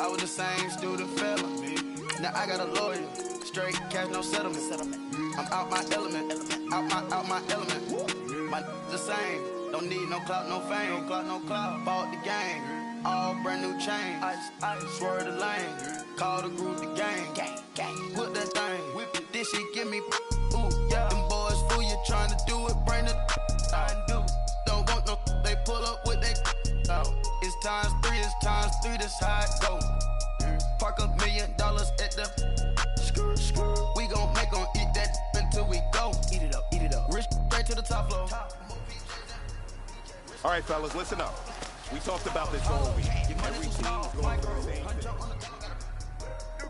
I was the same student fella. Now I got a lawyer. Straight cash, no settlement. I'm out my element. Out my element. My the same. Don't need no clout, no fame. No clout. Bought the game. All brand new chain. I swerve the lane. Call the group the gang. Put that thing. Whip it. This shit give me. Ooh, yeah. Them boys fool you trying to do it. Bring the. I do. Don't want no. They pull up with they. It's times three. This how it go. Park $1 million at the. We gon' make 'em eat that until we go. Eat it up. Rich straight to the top floor. All right, fellas, listen up. We talked about this all week. Every team's going through the same thing. Here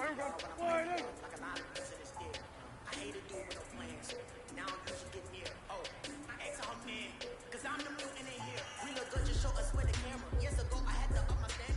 we go. All right, Cause I'm the mutant in here. We look good, just show us where the camera. Years ago, I had to up my standards.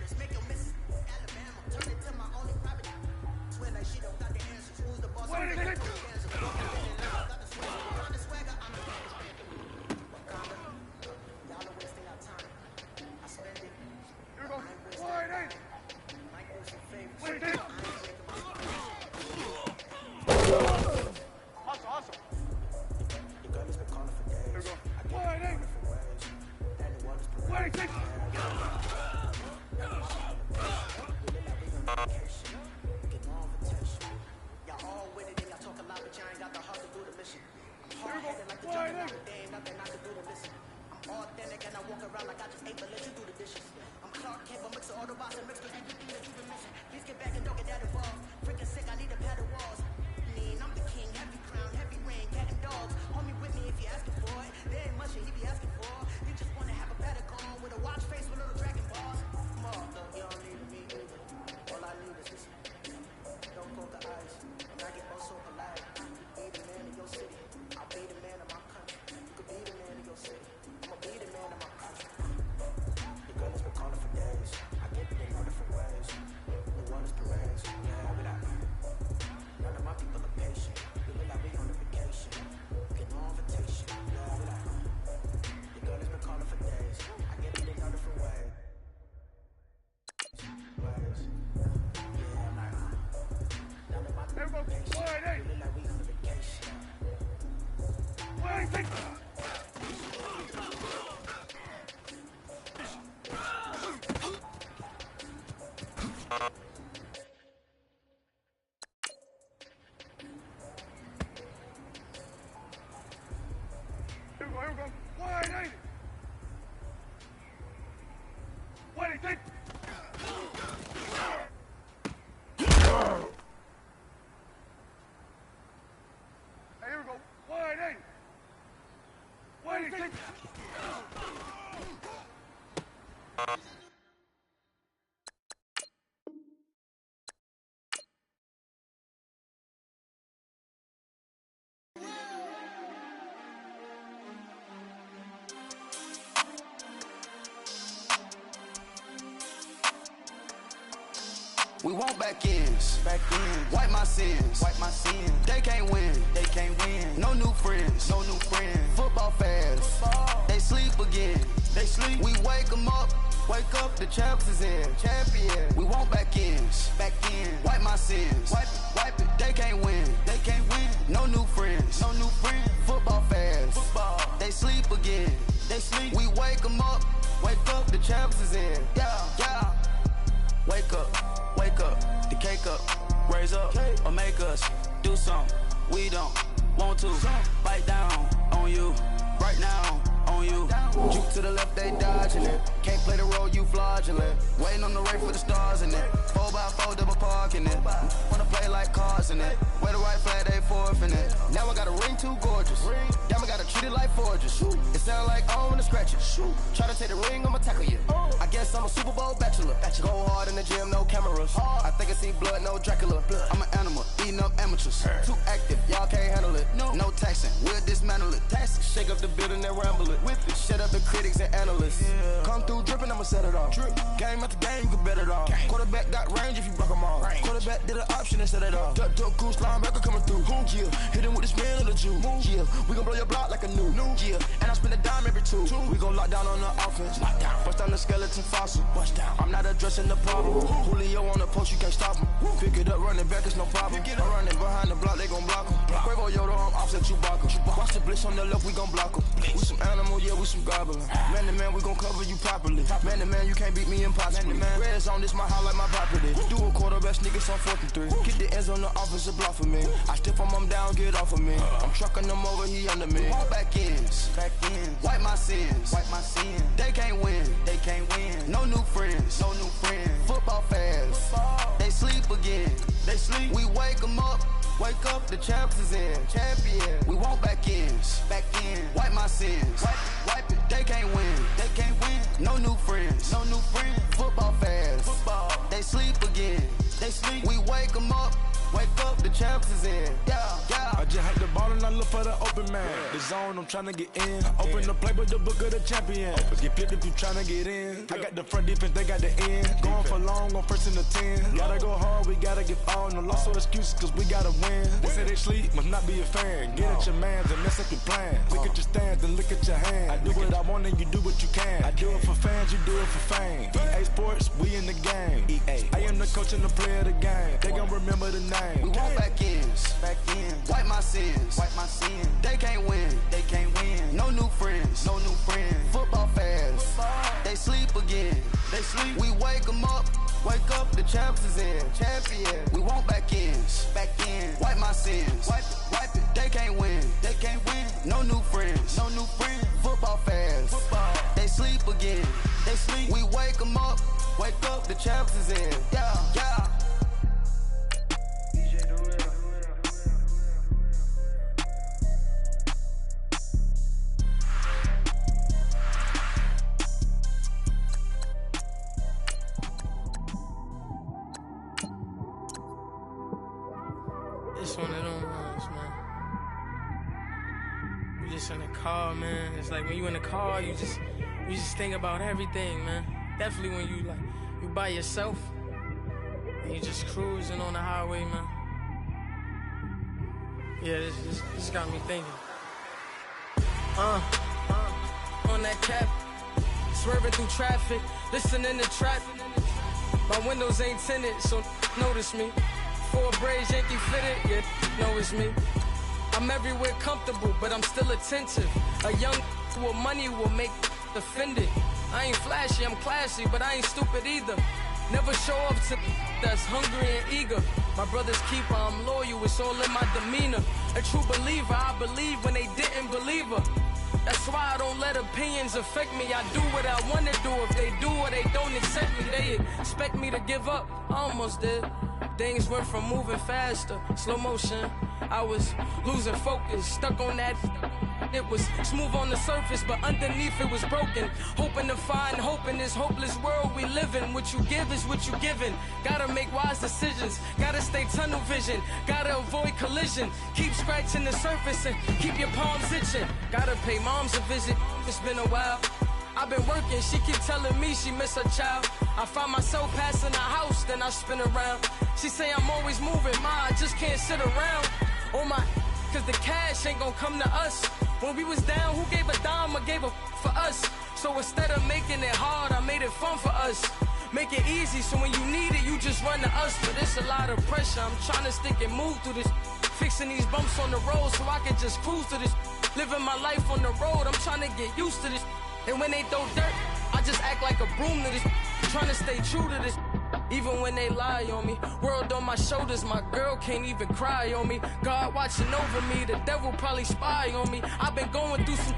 We want back ends, wipe my sins, They can't win, No new friends, Football fans, they sleep again, We wake them up, the champs is in, We want back ends, wipe my sins, wipe it. They can't win, No new friends, Football fans, they sleep again, We wake them up, the champs is in, yeah. Wake up, the cake up, raise up, or make us do something we don't want to. Bite down on you, right now on you. Juke to the left, they dodging it. Can't play the role, you fraudulent. Waiting on the race for the stars in it. 4x4 double parking it. Wanna play like cars in it. Wear the right flag, they forfeit it. Now I got a ring too gorgeous. Damn, I gotta treat it like forges. It sound like I wanna scratch it. Try to take the ring, I'ma tackle you. I guess I'm a Super Bowl bachelor. Go hard in the gym, no cameras. I think I see blood, no Dracula. I'm an animal, eating up amateurs. Too active, y'all can't handle it. No taxing, we'll dismantle it. Shake up the building and ramble it. Whip it, shut up the critics and analysts. Come through dripping, I'ma set it off. Game after game, you can bet it off. Quarterback got range if you block them all. Quarterback did an option and set it off. Duck goose linebacker coming through. Yeah, hit him with the spin of the Jew. Yeah, we gon' blow your block like a new. Yeah, and I spend a dime every two. We gon' lock down on the offense. Bust down the skeleton fossil. I'm not addressing the problem. Julio on the post, you can't stop him. Pick it up, running back, it's no problem. I'm running behind the block, they gon' block him. Quavo Yoda, I'm offset Chewbacca. Watch the blitz on the left, we gon' block him. We some animal, yeah, we some goblin. Man to man, we gon' cover you properly. Man to man, you can't beat me impossibly. Red zone, this my highlight, my property. Do a quarterback sneakers on 4th and 3. Get the ends on the offensive block for me. I stiff him, I'm down, get off of me. I'm trucking them over, he under me. All back ends, wipe my sins, They can't win, No new friends, Football fans, they sleep again, We wake them up, the champs is in, We want back ends, wipe my sins, wipe it. They can't win, No new friends, Football fans, they sleep again, We wake them up, the champs is in, yeah. I just hit the ball and I look for the open man. The zone, I'm tryna get in. Open the playbook, the book of the champion. Get flipped if you tryna get in. I got the front defense, they got the end. Going for long, on 1st and the 10. Gotta go hard, we gotta give all. No loss or excuses, cause we gotta win. They say they sleep, must not be a fan. Get at your mans and mess up your plan. Look at your stands and look at your hands. I do what I want and you do what you can. I do it for fans, you do it for fame. EA Sports, we in the game. I am the coach and the player of the game. They gon' remember the name. We want back ends, wipe my sins, They can't win, No new friends, Football fans, they sleep again, We wake them up, the champs is in, We want back ends, wipe my sins, wipe it. They can't win, No new friends, Football fans, they sleep again, We wake them up, the champs is in, yeah. It's one of them ones, man. You just in the car, man. It's like when you in the car, you just think about everything, man. Definitely when you by yourself and you just cruising on the highway, man. Yeah, this got me thinking. On that cap, swerving through traffic, listening to trap. My windows ain't tinted, so notice me. 4 braids, Yankee fitted, yeah, know it's me. I'm everywhere comfortable, but I'm still attentive. A young with money will make offended. I ain't flashy, I'm classy, but I ain't stupid either. Never show up to that's hungry and eager. My brother's keeper, I'm loyal, it's all in my demeanor. A true believer, I believe when they didn't believe her. That's why I don't let opinions affect me. I do what I wanna do. If they do or they don't accept me, they expect me to give up. I almost did. Things went from moving faster, slow motion. I was losing focus, stuck on that. It was smooth on the surface, but underneath it was broken. Hoping to find hope in this hopeless world we live in. What you give is what you given. Gotta make wise decisions. Gotta stay tunnel vision. Gotta avoid collision. Keep scratching the surface and keep your palms itching. Gotta pay moms a visit. It's been a while. I've been working, she keep telling me she miss her child. I find myself passing the house, then I spin around. She say I'm always moving, ma, I just can't sit around. Oh my, cause the cash ain't gonna come to us. When we was down, who gave a dime or gave a for us? So instead of making it hard, I made it fun for us. Make it easy, so when you need it, you just run to us. But it's a lot of pressure, I'm trying to stick and move through this. Fixing these bumps on the road so I can just cruise to this. Living my life on the road, I'm trying to get used to this. And when they throw dirt, I just act like a broom to this. Trying to stay true to this. Even when they lie on me. World on my shoulders, my girl can't even cry on me. God watching over me, the devil probably spy on me. I've been going through some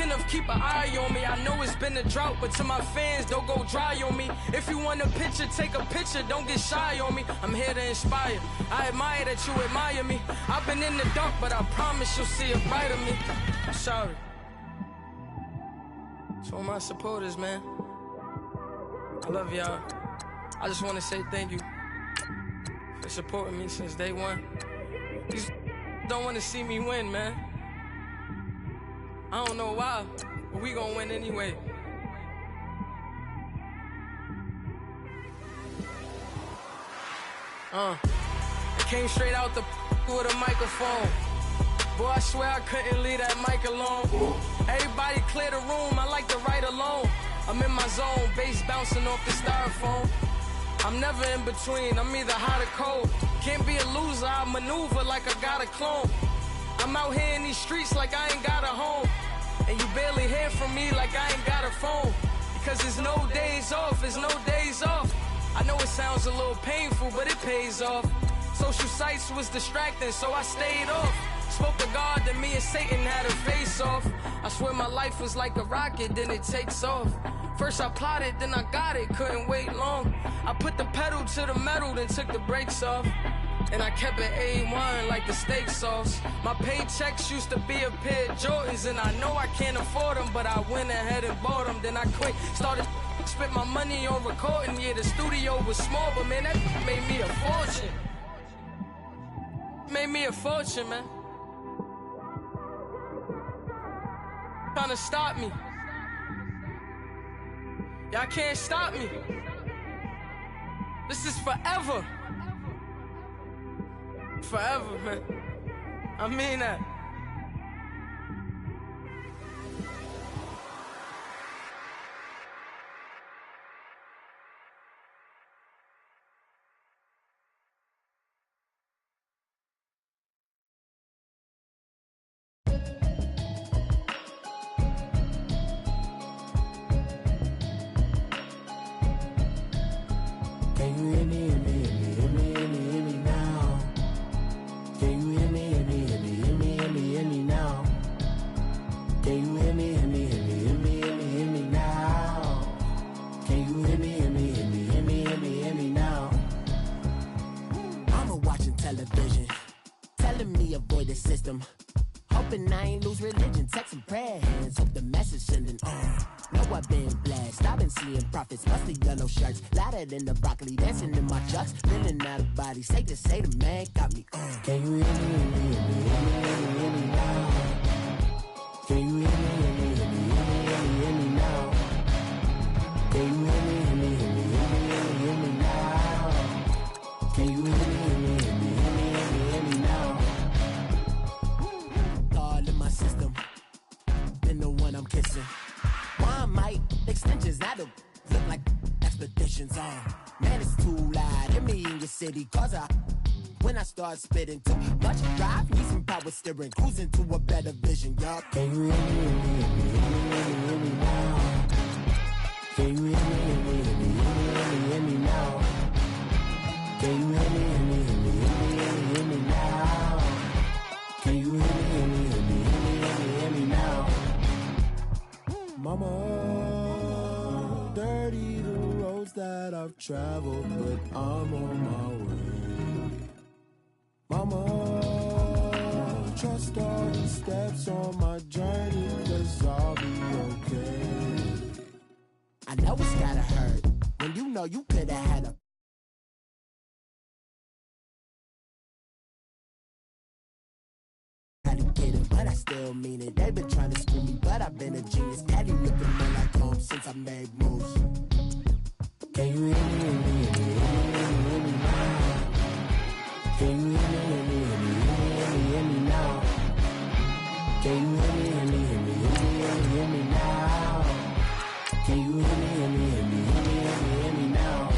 enough, keep an eye on me. I know it's been a drought, but to my fans, don't go dry on me. If you want a picture, take a picture, don't get shy on me. I'm here to inspire. I admire that you admire me. I've been in the dark, but I promise you'll see a brighter me. I'm sorry. To all my supporters, man, I love y'all. I just want to say thank you for supporting me since day one. These don't want to see me win, man. I don't know why, but we gonna win anyway. I came straight out the with a microphone. Boy, I swear I couldn't leave that mic alone. Everybody clear the room, I like to write alone. I'm in my zone, bass bouncing off the styrofoam. I'm never in between, I'm either hot or cold. Can't be a loser, I maneuver like I got a clone. I'm out here in these streets like I ain't got a home. And you barely hear from me like I ain't got a phone. Because there's no days off, there's no days off. I know it sounds a little painful, but it pays off. Social sites was distracting, so I stayed off. Spoke to God, then me and Satan had a face off. I swear my life was like a rocket, then it takes off. First I plotted, then I got it, couldn't wait long. I put the pedal to the metal, then took the brakes off. And I kept it A1 like the steak sauce. My paychecks used to be a pair of Jordans, and I know I can't afford them, but I went ahead and bought them. Then I quit, started spent my money on recording. Yeah, the studio was small, but man, that made me a fortune. Made me a fortune, man. Trying to stop me. Y'all can't stop me. This is forever. Forever, man. I mean that. In the broccoli, dancing in my chucks, feeling out of body. Say to say the man got me. Can you hear me? Hear me now? Can you hear me? Hear me now? Can you hear me? Hear me now? Can you hear me? Now? All in my system, been the one I'm kissing. Why might extensions not look like expeditions on? Man, it's too loud in me in your city, cause I when I start spitting. Too much drive, need some power steering, cruising to a better vision, y'all. Can you hear me, hear me now? Can you hear me now? Can you hear me now? Can you hear me now? Mama, dirty the roads that I've traveled, but I'm on my way. Mama, trust all the steps on my journey, 'cause I'll be okay. I know it's gotta hurt when you know you could've had a but I still mean it. They've been trying to screw me, but I've been a genius. Daddy looking more like home since I made moves. Can you hear me now? Can you hear me now? Can you hear me now? Can you hear me now?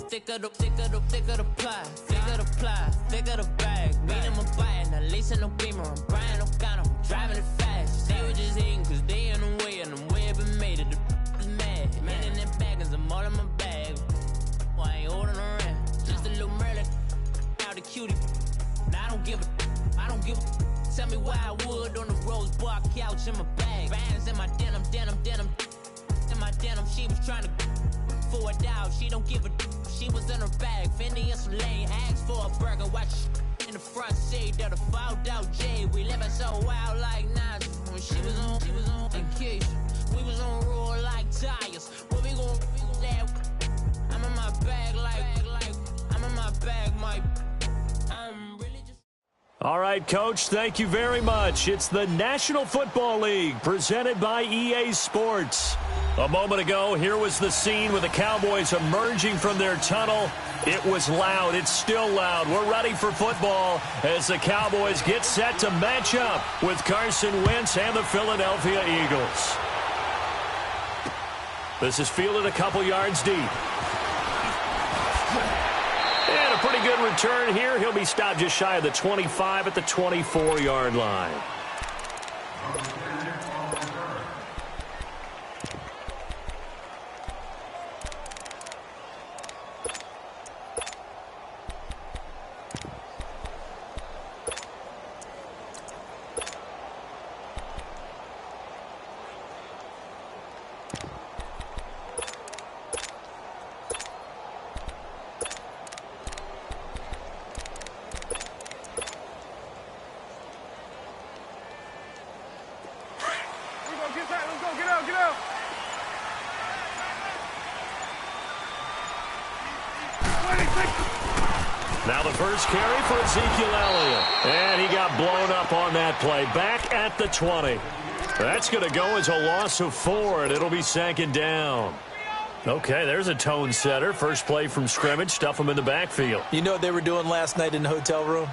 Thicker the ply, thicker the bag. Meet them a bite, now lacing no beamer. I'm Brian O'Connor, I'm driving it fast. They were just hating 'cause they in the way, and the way I've been made it. The is mad. Man in that bag, 'cause I'm all in my bag. Well, I ain't holding around. Just a little Merlin, out the cutie. Now I don't give a. Tell me why I would on the rose bar couch in my bag. Bands in my denim. In my denim, she was trying to for it out. She don't give a. She was in her bag, Fendi and some lane, asked for a burger, watch in the front seat of the fouled out J. We living so wild like Nas. When she was on vacation, we was on roll like tires. Where we gon' that? I'm in my bag like I'm in my bag, Mike. I'm really just. All right, Coach, thank you very much. It's the National Football League presented by EA Sports. A moment ago, here was the scene with the Cowboys emerging from their tunnel. It was loud. It's still loud. We're ready for football as the Cowboys get set to match up with Carson Wentz and the Philadelphia Eagles. This is fielded a couple yards deep. And a pretty good return here. He'll be stopped just shy of the 25 at the 24-yard line. Now the first carry for Ezekiel Elliott. And he got blown up on that play. Back at the 20. That's going to go as a loss of 4, and it'll be second down. Okay, there's a tone setter. First play from scrimmage. Stuff him in the backfield. You know what they were doing last night in the hotel room?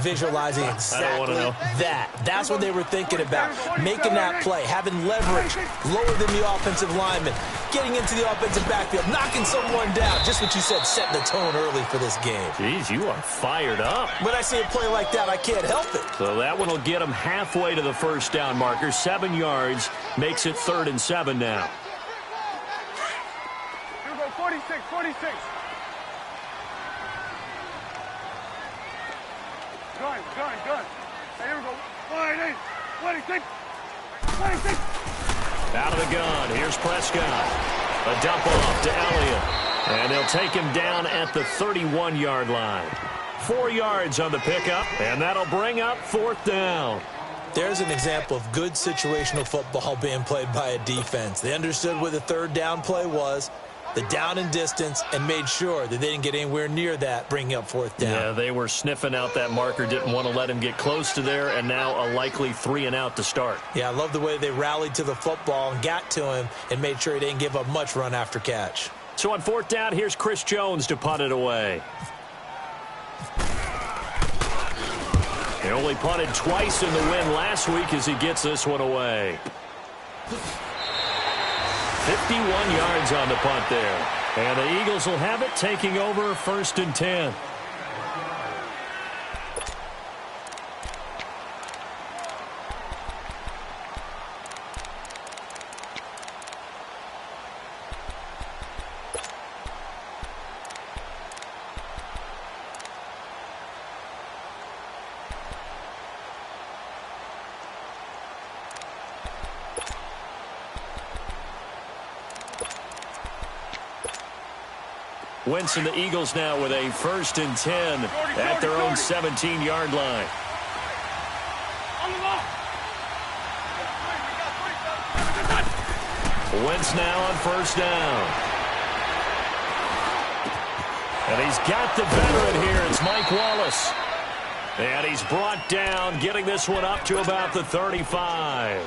Visualizing exactly that. That's what they were thinking about. Making that play, having leverage lower than the offensive lineman, getting into the offensive backfield, knocking someone down. Just what you said, setting the tone early for this game. Jeez, you are fired up. When I see a play like that, I can't help it. So that one will get him halfway to the first down marker. 7 yards, makes it 3rd and 7 now. Here we go, 46. Gun. Hey, here we go. 26. Out of the gun. Here's Prescott. A dump off to Elliott. And they'll take him down at the 31-yard line. 4 yards on the pickup, and that'll bring up 4th down. There's an example of good situational football being played by a defense. They understood what the 3rd down play was, the down and distance, and made sure that they didn't get anywhere near that, bringing up 4th down. Yeah, they were sniffing out that marker, didn't want to let him get close to there, and now a likely 3 and out to start. Yeah, I love the way they rallied to the football and got to him and made sure he didn't give up much run after catch. So on 4th down, here's Chris Jones to punt it away. He only punted twice in the win last week as he gets this one away. 51 yards on the punt there. And the Eagles will have it, taking over 1st and 10. Wentz and the Eagles now with a 1st and 10 at their own 17-yard line. Wentz now on 1st down. And he's got the veteran here. It's Mike Wallace. And he's brought down, getting this one up to about the 35.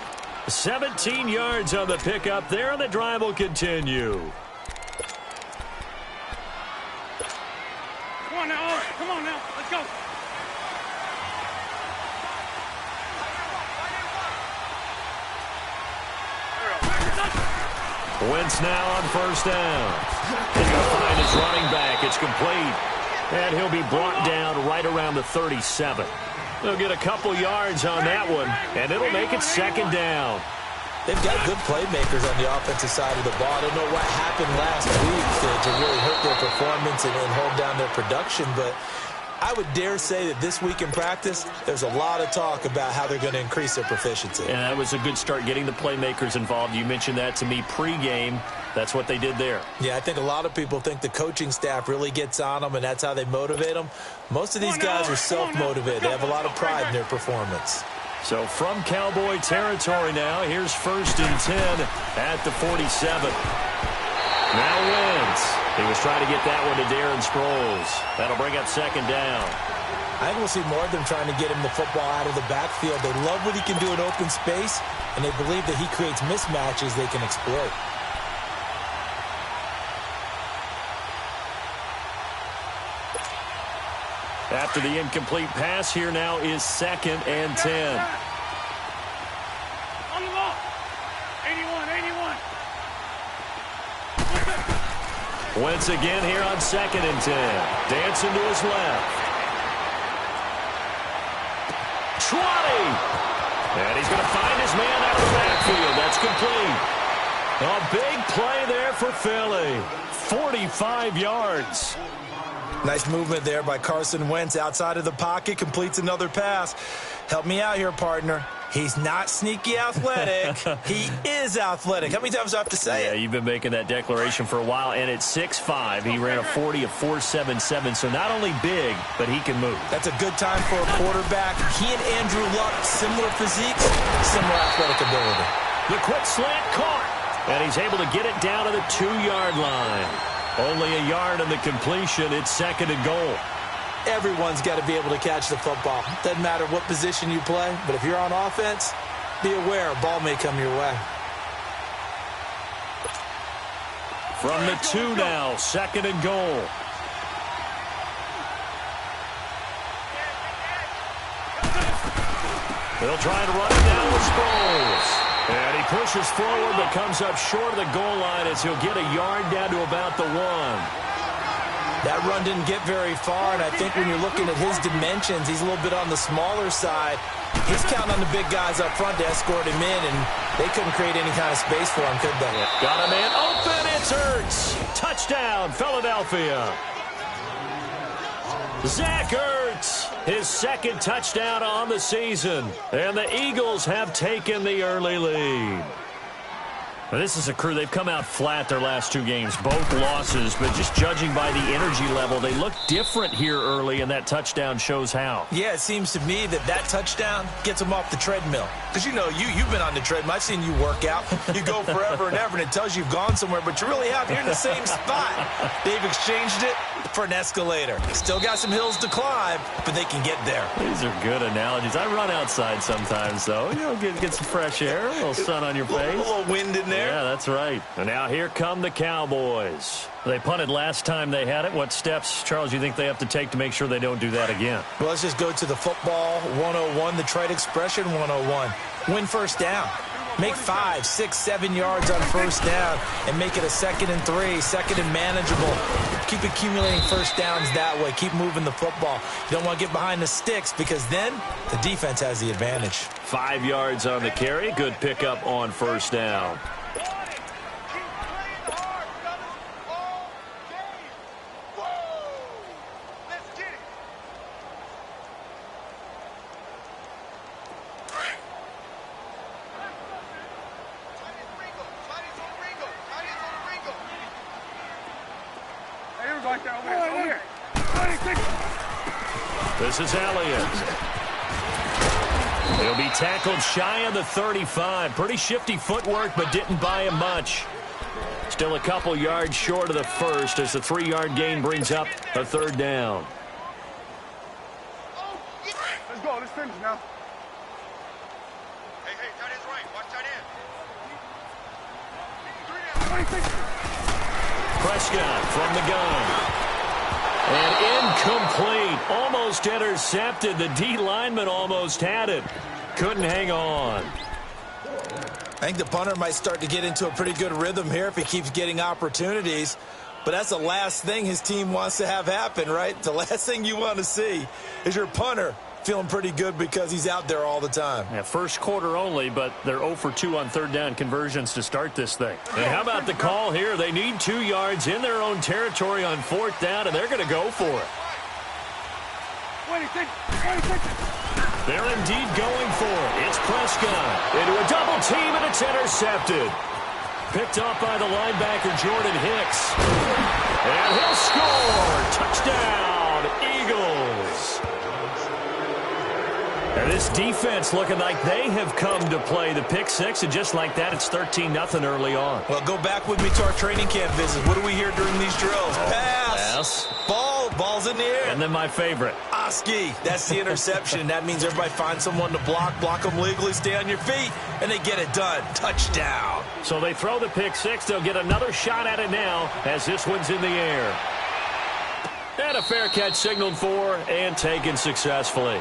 17 yards on the pickup there, and the drive will continue. Come on now, let's go. Wentz now on 1st down. He's going to find his running back. It's complete. And he'll be brought down right around the 37. They'll get a couple yards on that one, and it'll make it 2nd down. They've got good playmakers on the offensive side of the ball. I don't know what happened last week to really hurt their performance and hold down their production, but I would dare say that this week in practice, there's a lot of talk about how they're going to increase their proficiency. And that was a good start, getting the playmakers involved. You mentioned that to me pregame. That's what they did there. Yeah, I think a lot of people think the coaching staff really gets on them, and that's how they motivate them. Most of these guys are self-motivated. They have a lot of pride in their performance. So from Cowboy territory now, here's 1st and 10 at the 47. Now Wentz. He was trying to get that one to Darren Sproles. That'll bring up 2nd down. I think we'll see more of them trying to get him the football out of the backfield. They love what he can do in open space, and they believe that he creates mismatches they can exploit. After the incomplete pass, here now is 2nd and 10. On the ball. 81. Wentz again here on 2nd and 10. Dancing to his left. Trotty. And he's going to find his man out of the backfield. That's complete. A big play there for Philly. 45 yards. Nice movement there by Carson Wentz outside of the pocket, completes another pass. Help me out here, partner. He's not sneaky athletic. He is athletic. How many times do I have to say it? Yeah, you've been making that declaration for a while, and at 6'5", he ran a 40 of 4.77, so not only big, but he can move. That's a good time for a quarterback. He and Andrew Luck, similar physiques, similar athletic ability. The quick slant caught, and he's able to get it down to the 2-yard line. Only a yard on the completion. It's 2nd and goal. Everyone's got to be able to catch the football. Doesn't matter what position you play, but if you're on offense, be aware a ball may come your way. From the 2 now, 2nd and goal. They'll try to run it down with Sproles. And he pushes forward but comes up short of the goal line as he'll get a yard down to about the 1. That run didn't get very far, and I think when you're looking at his dimensions, he's a little bit on the smaller side. He's counting on the big guys up front to escort him in, and they couldn't create any kind of space for him, could they? Got a man open. It's Ertz. Touchdown, Philadelphia. Zach Ertz, his 2nd touchdown on the season. And the Eagles have taken the early lead. Well, this is a crew, they've come out flat their last 2 games, both losses, but just judging by the energy level, they look different here early, and that touchdown shows how. Yeah, it seems to me that touchdown gets them off the treadmill. Because, you know, you've been on the treadmill. I've seen you work out. You go forever and ever, and it tells you you've gone somewhere, but you really have. You're in the same spot. They've exchanged it for an escalator. Still got some hills to climb, but they can get there. These are good analogies. I run outside sometimes, though. You know, get some fresh air, a little sun on your face. A little wind in there. Yeah, that's right. And now here come the Cowboys. They punted last time they had it. What steps, Charles, you think they have to take to make sure they don't do that again? Well, let's just go to the football 101, the trite expression 101. Win first down. Make 5, 6, 7 yards on first down and make it a 2nd and 3, 2nd and manageable. Keep accumulating first downs that way. Keep moving the football. You don't want to get behind the sticks because then the defense has the advantage. 5 yards on the carry. Good pickup on first down. This is Elliott. He'll be tackled shy of the 35. Pretty shifty footwork, but didn't buy him much. Still a couple yards short of the first as the 3-yard gain brings up a 3rd down. Let's go. Let's finish now. Hey, tight end's right. Watch tight end. Prescott from the gun. And incomplete. Almost intercepted. The D lineman almost had it. Couldn't hang on. I think the punter might start to get into a pretty good rhythm here if he keeps getting opportunities. But that's the last thing his team wants to have happen, right? The last thing you want to see is your punter feeling pretty good because he's out there all the time. Yeah, first quarter only, but they're 0 for 2 on 3rd down conversions to start this thing. And how about the call here? They need 2 yards in their own territory on 4th down, and they're going to go for it. They're indeed going for it. It's Prescott into a double team, and it's intercepted. Picked up by the linebacker, Jordan Hicks. And he'll score. Touchdown, Eagles. And this defense looking like they have come to play the pick 6, and just like that, it's 13-0 early on. Well, go back with me to our training camp visit. What do we hear during these drills? Pass. Ball's in the air. And then my favorite. Oski. That's the interception. That means everybody finds someone to block them legally, stay on your feet, and they get it done. Touchdown. So they throw the pick 6. They'll get another shot at it now as this one's in the air. And a fair catch signaled for and taken successfully.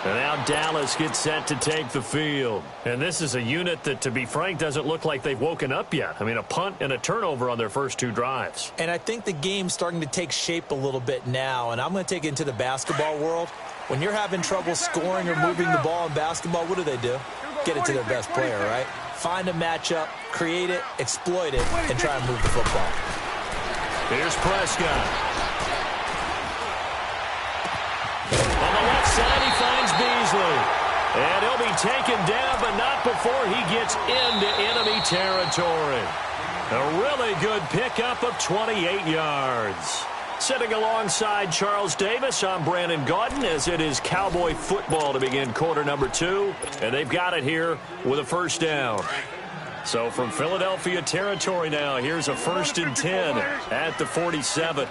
And now Dallas gets set to take the field. And this is a unit that, to be frank, doesn't look like they've woken up yet. I mean, a punt and a turnover on their first 2 drives. And I think the game's starting to take shape a little bit now. And I'm going to take it into the basketball world. When you're having trouble scoring or moving the ball in basketball, what do? Get it to their best player, right? Find a matchup, create it, exploit it, and try and move the football. Here's Prescott. On the left side, he finds Beasley. And he'll be taken down, but not before he gets into enemy territory. A really good pickup of 28 yards. Sitting alongside Charles Davis, I'm Brandon Gaudin, as it is Cowboy football to begin quarter number 2. And they've got it here with a first down. So from Philadelphia territory now, here's a 1st and 10 at the 47.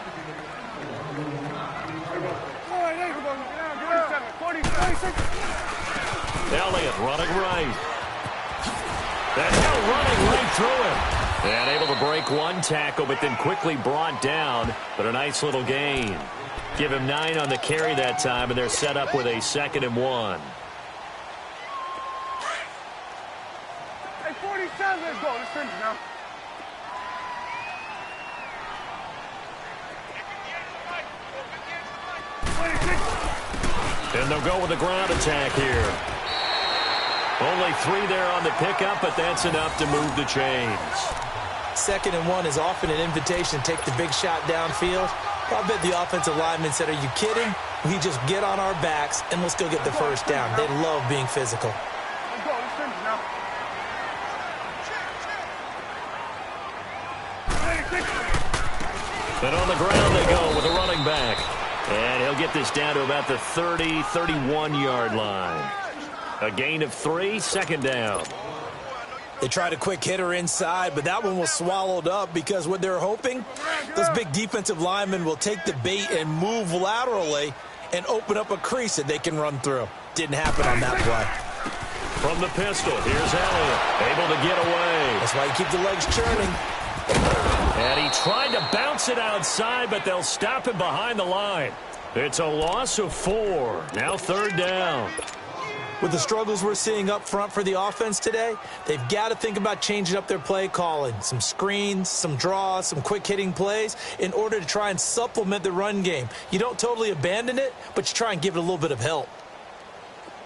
Elliott running right. And now running right through him. And able to break 1 tackle, but then quickly brought down. But a nice little gain. Give him 9 on the carry that time, and they're set up with a 2nd and 1. Hey, 47, let's go. Let's finish now. And they'll go with the ground attack here. Only 3 there on the pickup, but that's enough to move the chains. 2nd and 1 is often an invitation to take the big shot downfield. I bet the offensive lineman said, are you kidding? We just get on our backs and let's go get the first down. They love being physical. Let's go. Let's finish now. And on the ground they go with a running back. And he'll get this down to about the 30, 31-yard line. A gain of 3, second down. They tried a quick hitter inside, but that one was swallowed up because what they're hoping, those big defensive linemen will take the bait and move laterally and open up a crease that they can run through. Didn't happen on that play. From the pistol, here's Elliott, able to get away. That's why you keep the legs churning. And he tried to bounce it outside, but they'll stop him behind the line. It's a loss of 4. Now third down. With the struggles we're seeing up front for the offense today, they've got to think about changing up their play calling. Some screens, some draws, some quick hitting plays in order to try and supplement the run game. You don't totally abandon it, but you try and give it a little bit of help.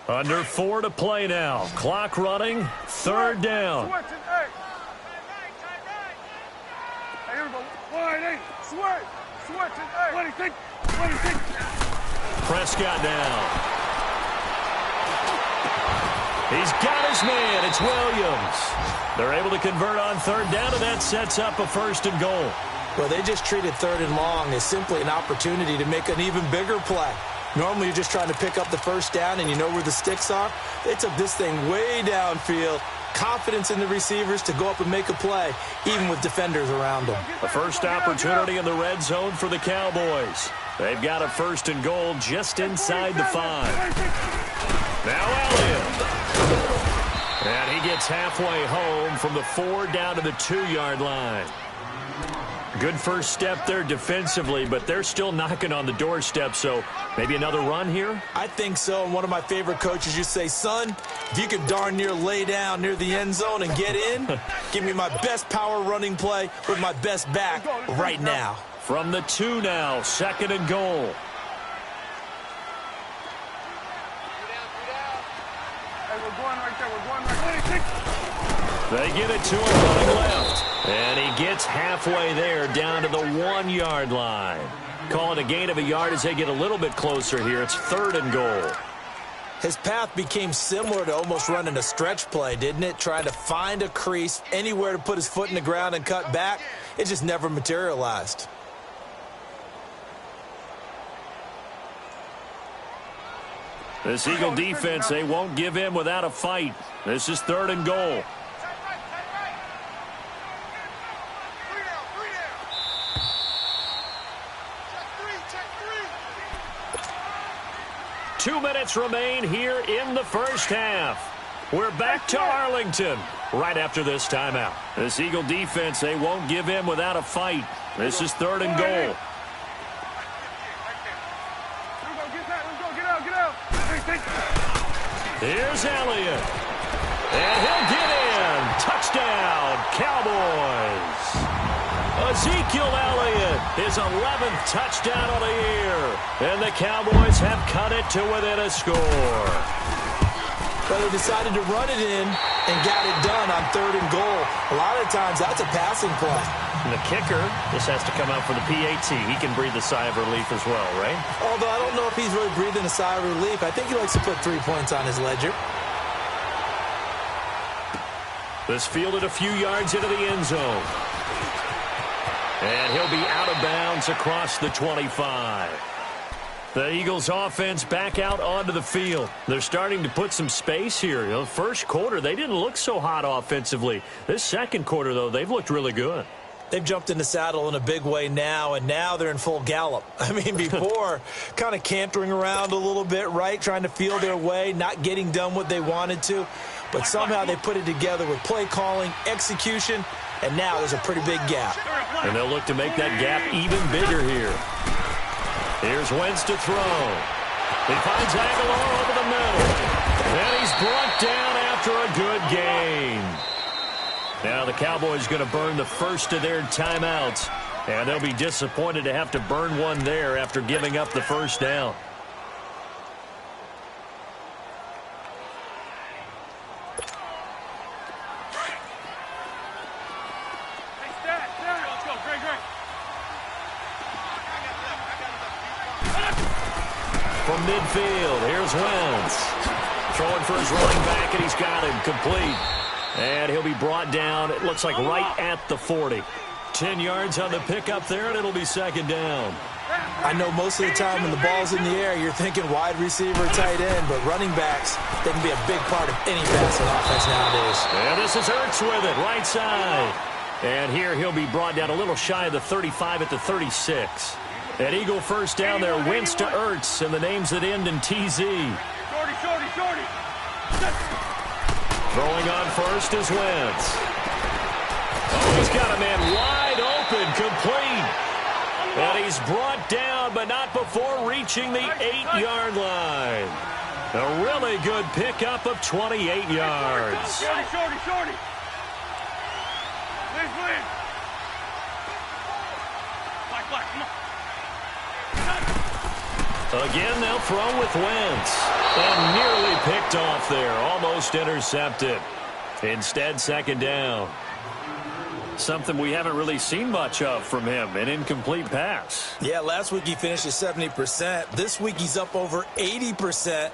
Under 4 to play now. Clock running. Third down. Hey, here we go. 1-8. Switch. 26. Prescott now. He's got his man. It's Williams. They're able to convert on third down, and that sets up a 1st and goal. Well, they just treated 3rd and long as simply an opportunity to make an even bigger play. Normally, you're just trying to pick up the 1st down, and you know where the sticks are. They took this thing way downfield. Confidence in the receivers to go up and make a play, even with defenders around them. The first opportunity in the red zone for the Cowboys. They've got a 1st and goal just inside the 5. Now Elliott. And he gets halfway home from the 4 down to the 2-yard line. Good first step there defensively, but they're still knocking on the doorstep, so maybe another run here? I think so. And one of my favorite coaches, you say, son, if you could darn near lay down near the end zone and get in, give me my best power running play with my best back right now. From the 2 now, 2nd and goal. They get it to him running left. And he gets halfway there down to the 1-yard line. Call it a gain of a yard as they get a little bit closer here. It's 3rd and goal. His path became similar to almost running a stretch play, didn't it? Trying to find a crease, anywhere to put his foot in the ground and cut back. It just never materialized. This Eagle defense, they won't give in without a fight. This is 3rd and goal. Two minutes remain here in the first half. We're back to Arlington right after this timeout. This Eagle defense, they won't give in without a fight. This is 3rd and goal. Here's Elliott. And he'll get in. Touchdown, Cowboys. Ezekiel Elliott, his 11th touchdown of the year. And the Cowboys have cut it to within a score. Well, they decided to run it in and got it done on 3rd and goal. A lot of times, that's a passing play. And the kicker, this has to come out for the PAT. He can breathe a sigh of relief as well, right? Although I don't know if he's really breathing a sigh of relief. I think he likes to put 3 points on his ledger. This fielded a few yards into the end zone. And he'll be out of bounds across the 25. The Eagles offense back out onto the field. They're starting to put some space here. You know, first quarter, they didn't look so hot offensively. This second quarter, though, they've looked really good. They've jumped in the saddle in a big way now, and now they're in full gallop. I mean, before, kind of cantering around a little bit, right? Trying to feel their way, not getting done what they wanted to. But somehow they put it together with play calling, execution, and now there's a pretty big gap. And they'll look to make that gap even bigger here. Here's Wentz to throw. He finds Aguilar over the middle. And he's brought down after a good gain. Now the Cowboys going to burn the first of their timeouts. And they'll be disappointed to have to burn one there after giving up the first down. From midfield, here's Wentz. Throwing for his running back, and he's got him complete. And he'll be brought down, it looks like right at the 40. 10 yards on the pickup there, and it'll be second down. I know most of the time when the ball's in the air, you're thinking wide receiver, tight end, but running backs, they can be a big part of any passing offense nowadays. And this is Ertz with it, right side. And here he'll be brought down a little shy of the 35 at the 36. An Eagle first down there, Wentz to Ertz, and the names that end in TZ. Shorty. Throwing on first is Wentz. Oh, he's got a man wide open, complete. And he's brought down, but not before reaching the 8-yard line. A really good pickup of 28 yards. Shorty. Liz. Black, come on. Again, they'll throw with Wentz. And nearly picked off there, almost intercepted. Instead, second down. Something we haven't really seen much of from him, an incomplete pass. Yeah, last week he finished at 70%. This week he's up over 80%.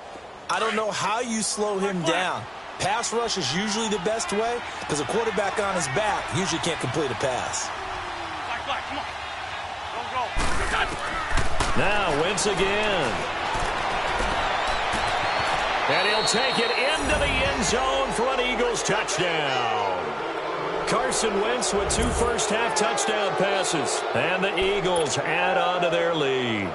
I don't know how you slow him down. Pass rush is usually the best way because a quarterback on his back usually can't complete a pass. Black, come on. Go. Now Wentz again. And he'll take it into the end zone for an Eagles touchdown. Carson Wentz with 2 first-half touchdown passes. And the Eagles add on to their lead.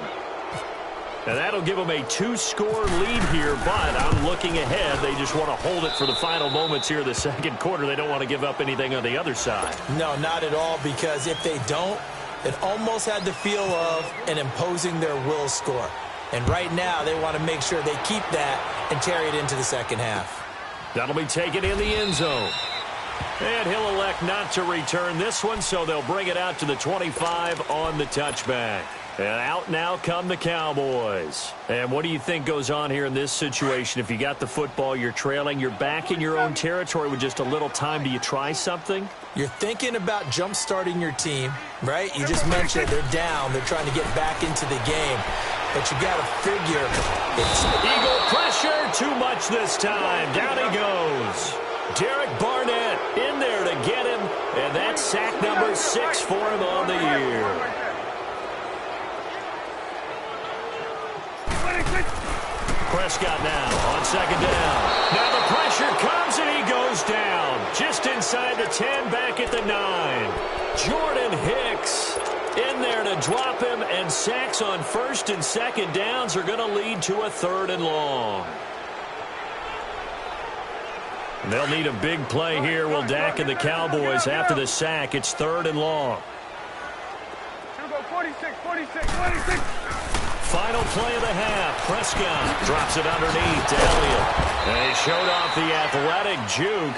And that'll give them a 2-score lead here, but I'm looking ahead. They just want to hold it for the final moments here of the second quarter. They don't want to give up anything on the other side. No, not at all, because if they don't, it almost had the feel of an imposing their will score. And right now, they want to make sure they keep that and carry it into the second half. That'll be taken in the end zone. And he'll elect not to return this one, so they'll bring it out to the 25 on the touchback. And out now come the Cowboys. And what do you think goes on here in this situation? If you got the football, you're trailing, you're back in your own territory with just a little time. Do you try something? You're thinking about jump-starting your team, right? You just mentioned they're down. They're trying to get back into the game. But you got to figure it's Eagle pressure, too much this time. Down he goes. Derek Barnett in there to get him. And that's sack number 6 for him on the year. Prescott now on second down. Now the pressure comes and he goes down. Just inside the 10, back at the 9. Jordan Hicks in there to drop him, and sacks on first and second downs are going to lead to a 3rd and long. And they'll need a big play here. Will Dak and the Cowboys after the sack. It's 3rd and long. 46. Final play of the half. Prescott drops it underneath to Elliott. And he showed off the athletic juke.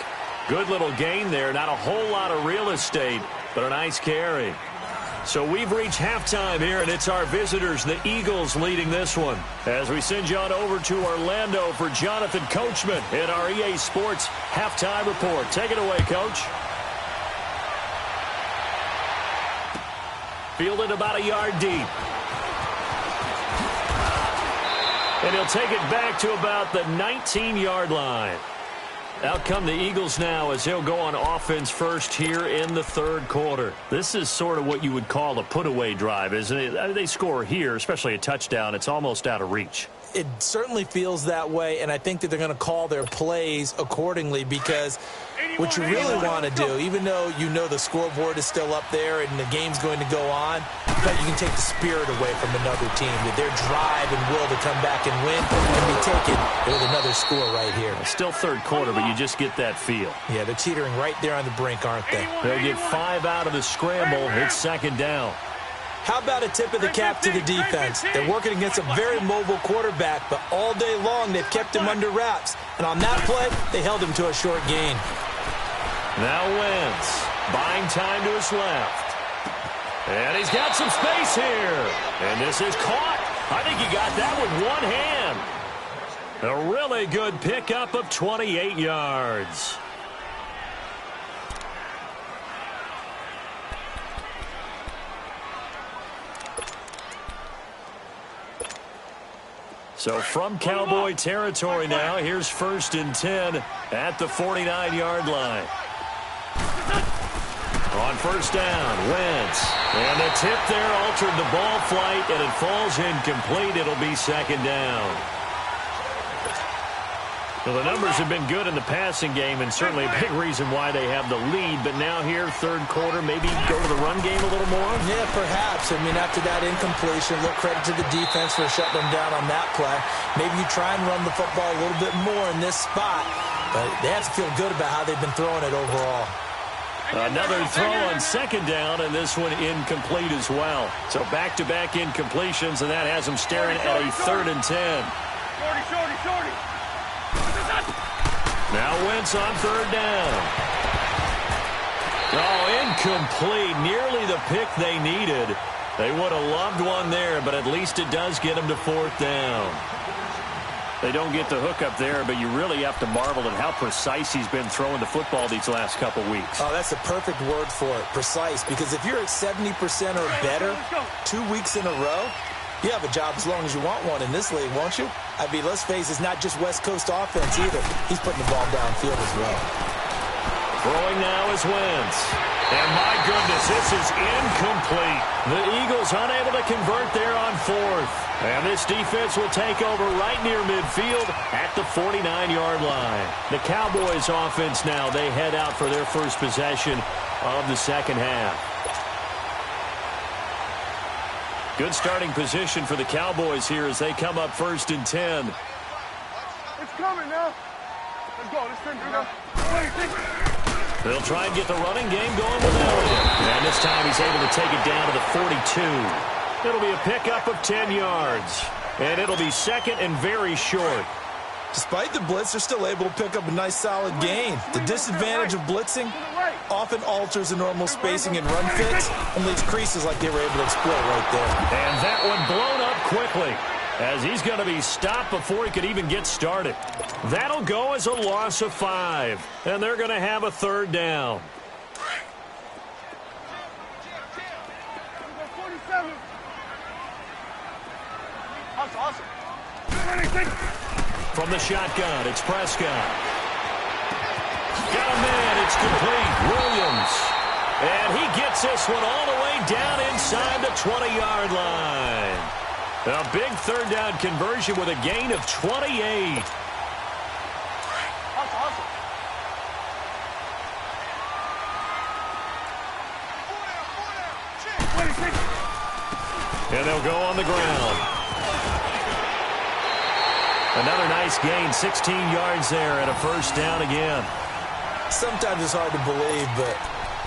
Good little gain there. Not a whole lot of real estate, but a nice carry. So we've reached halftime here, and it's our visitors, the Eagles, leading this one. As we send you on over to Orlando for Jonathan Coachman in our EA Sports Halftime Report. Take it away, Coach. Fielded about a yard deep. And he'll take it back to about the 19-yard line. Out come the Eagles now as they'll go on offense first here in the 3rd quarter. This is sort of what you would call a put-away drive, isn't it? I mean, they score here, especially a touchdown. It's almost out of reach. It certainly feels that way, and I think that they're going to call their plays accordingly, because what you really want to do, even though you know the scoreboard is still up there and the game's going to go on, but you can take the spirit away from another team, that their drive and will to come back and win can be taken with another score right here. It's still 3rd quarter, but you just get that feel. Yeah, they're teetering right there on the brink, aren't they? They'll get 5 out of the scramble. It's 2nd down. How about a tip of the cap to the defense? They're working against a very mobile quarterback, but all day long they've kept him under wraps. And on that play, they held him to a short gain. Now Wentz, buying time to his left. And he's got some space here. And this is caught. I think he got that with one hand. A really good pickup of 28 yards. So from Cowboy territory now, here's 1st and 10 at the 49-yard line. On first down, Wentz. And the tip there altered the ball flight, and it falls incomplete. It'll be second down. Well, the numbers have been good in the passing game, and certainly a big reason why they have the lead. But now here, third quarter, maybe go to the run game a little more? Yeah, perhaps. I mean, after that incompletion, a little credit to the defense for shutting them down on that play. Maybe you try and run the football a little bit more in this spot. But they have to feel good about how they've been throwing it overall. Another throw on second down, and this one incomplete as well. So back-to-back incompletions, and that has them staring at a 3rd and 10. Shorty. Now Wentz on third down. Oh, incomplete. Nearly the pick they needed. They would have loved one there, but at least it does get them to 4th down. They don't get the hook up there, but you really have to marvel at how precise he's been throwing the football these last couple weeks. Oh, that's the perfect word for it, precise, because if you're at 70% or better 2 weeks in a row, you have a job as long as you want one in this league, won't you? I mean, let's face it, it's not just West Coast offense either. He's putting the ball downfield as well. Throwing now is Wentz. And my goodness, this is incomplete. The Eagles unable to convert there on 4th. And this defense will take over right near midfield at the 49-yard line. The Cowboys offense now, they head out for their first possession of the second half. Good starting position for the Cowboys here as they come up 1st and 10. It's coming now. Let's go. Let's turn it up. They'll try and get the running game going with Elliott. And this time he's able to take it down to the 42. It'll be a pickup of 10 yards. And it'll be second and very short. Despite the blitz, they're still able to pick up a nice, solid gain. The disadvantage of blitzing often alters the normal spacing and run fits and leaves creases like they were able to exploit right there. And that one blown up quickly as he's going to be stopped before he could even get started. That'll go as a loss of 5, and they're going to have a 3rd down. 47. Awesome. From the shotgun, it's Prescott. Got a man, it's complete. Williams. And he gets this one all the way down inside the 20-yard line. A big 3rd down conversion with a gain of 28. Awesome. And they'll go on the ground. Another nice gain, 16 yards there and a 1st down again. Sometimes it's hard to believe, but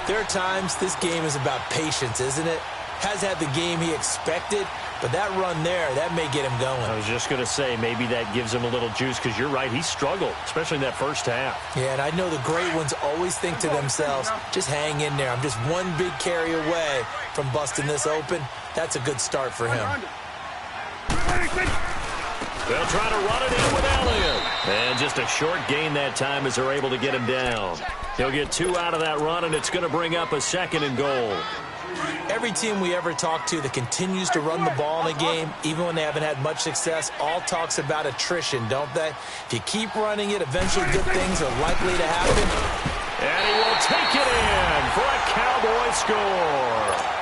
there are times this game is about patience, isn't it? Has had the game he expected, but that run there, that may get him going. I was just going to say, maybe that gives him a little juice, because you're right, he struggled, especially in that first half. Yeah, and I know the great ones always think to themselves, just hang in there. I'm just one big carry away from busting this open. That's a good start for him. They'll try to run it in with Elliott. And just a short gain that time as they're able to get him down. He'll get 2 out of that run, and it's going to bring up a 2nd and goal. Every team we ever talk to that continues to run the ball in a game, even when they haven't had much success, all talks about attrition, don't they? If you keep running it, eventually good things are likely to happen. And he will take it in for a Cowboy score.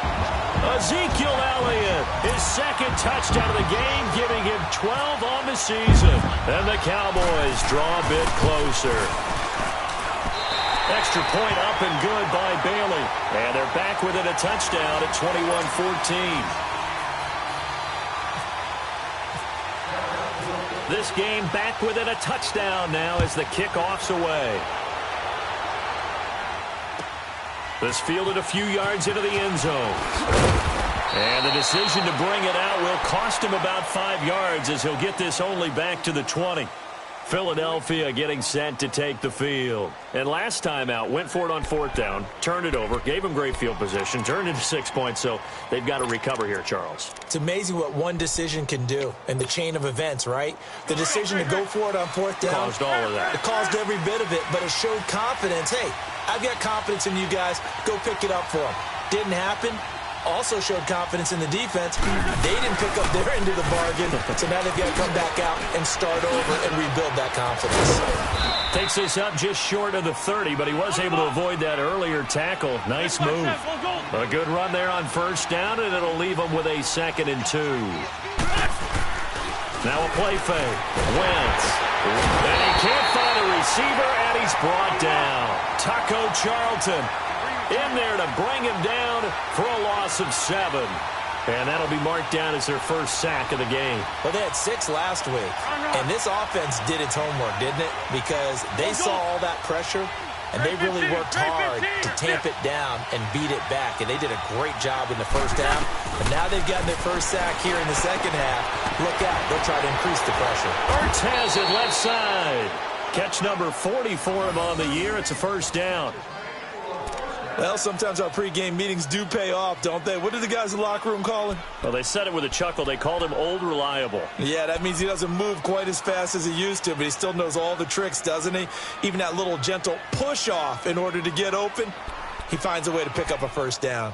Ezekiel Elliott, his 2nd touchdown of the game, giving him 12 on the season. And the Cowboys draw a bit closer. Extra point up and good by Bailey. And they're back within a touchdown at 21-14. This game back within a touchdown now as the kickoff's away. This fielded a few yards into the end zone. And the decision to bring it out will cost him about 5 yards as he'll get this only back to the 20. Philadelphia getting set to take the field. And last time out, went for it on 4th down, turned it over, gave him great field position, turned into 6 points, so they've got to recover here, Charles. It's amazing what one decision can do in the chain of events, right? The decision to go for it on 4th down. Caused all of that. It caused every bit of it, but it showed confidence. Hey, I've got confidence in you guys. Go pick it up for them. Didn't happen. also showed confidence in the defense. They didn't pick up their end of the bargain, so now they've got to come back out and start over and rebuild that confidence. Takes this up just short of the 30, but he was able to avoid that earlier tackle. Nice move. A good run there on first down, and it'll leave him with a 2nd and 2. Now a play fake. Wentz. And he can't find a receiver, and he's brought down. Taco Charlton in there to bring him down for a loss of 7. And that'll be marked down as their first sack of the game. Well, they had 6 last week, and this offense did its homework, didn't it? Because they saw all that pressure, and they really worked hard to tamp it down and beat it back. And they did a great job in the first half. And now they've gotten their first sack here in the second half. Look out. They'll try to increase the pressure. Ertz has it left side. Catch number 40 for him on the year. It's a first down. Well, sometimes our pregame meetings do pay off, don't they? What did the guys in the locker room call him? Well, they said it with a chuckle. They called him Old Reliable. Yeah, that means he doesn't move quite as fast as he used to, but he still knows all the tricks, doesn't he? Even that little gentle push-off in order to get open, he finds a way to pick up a first down.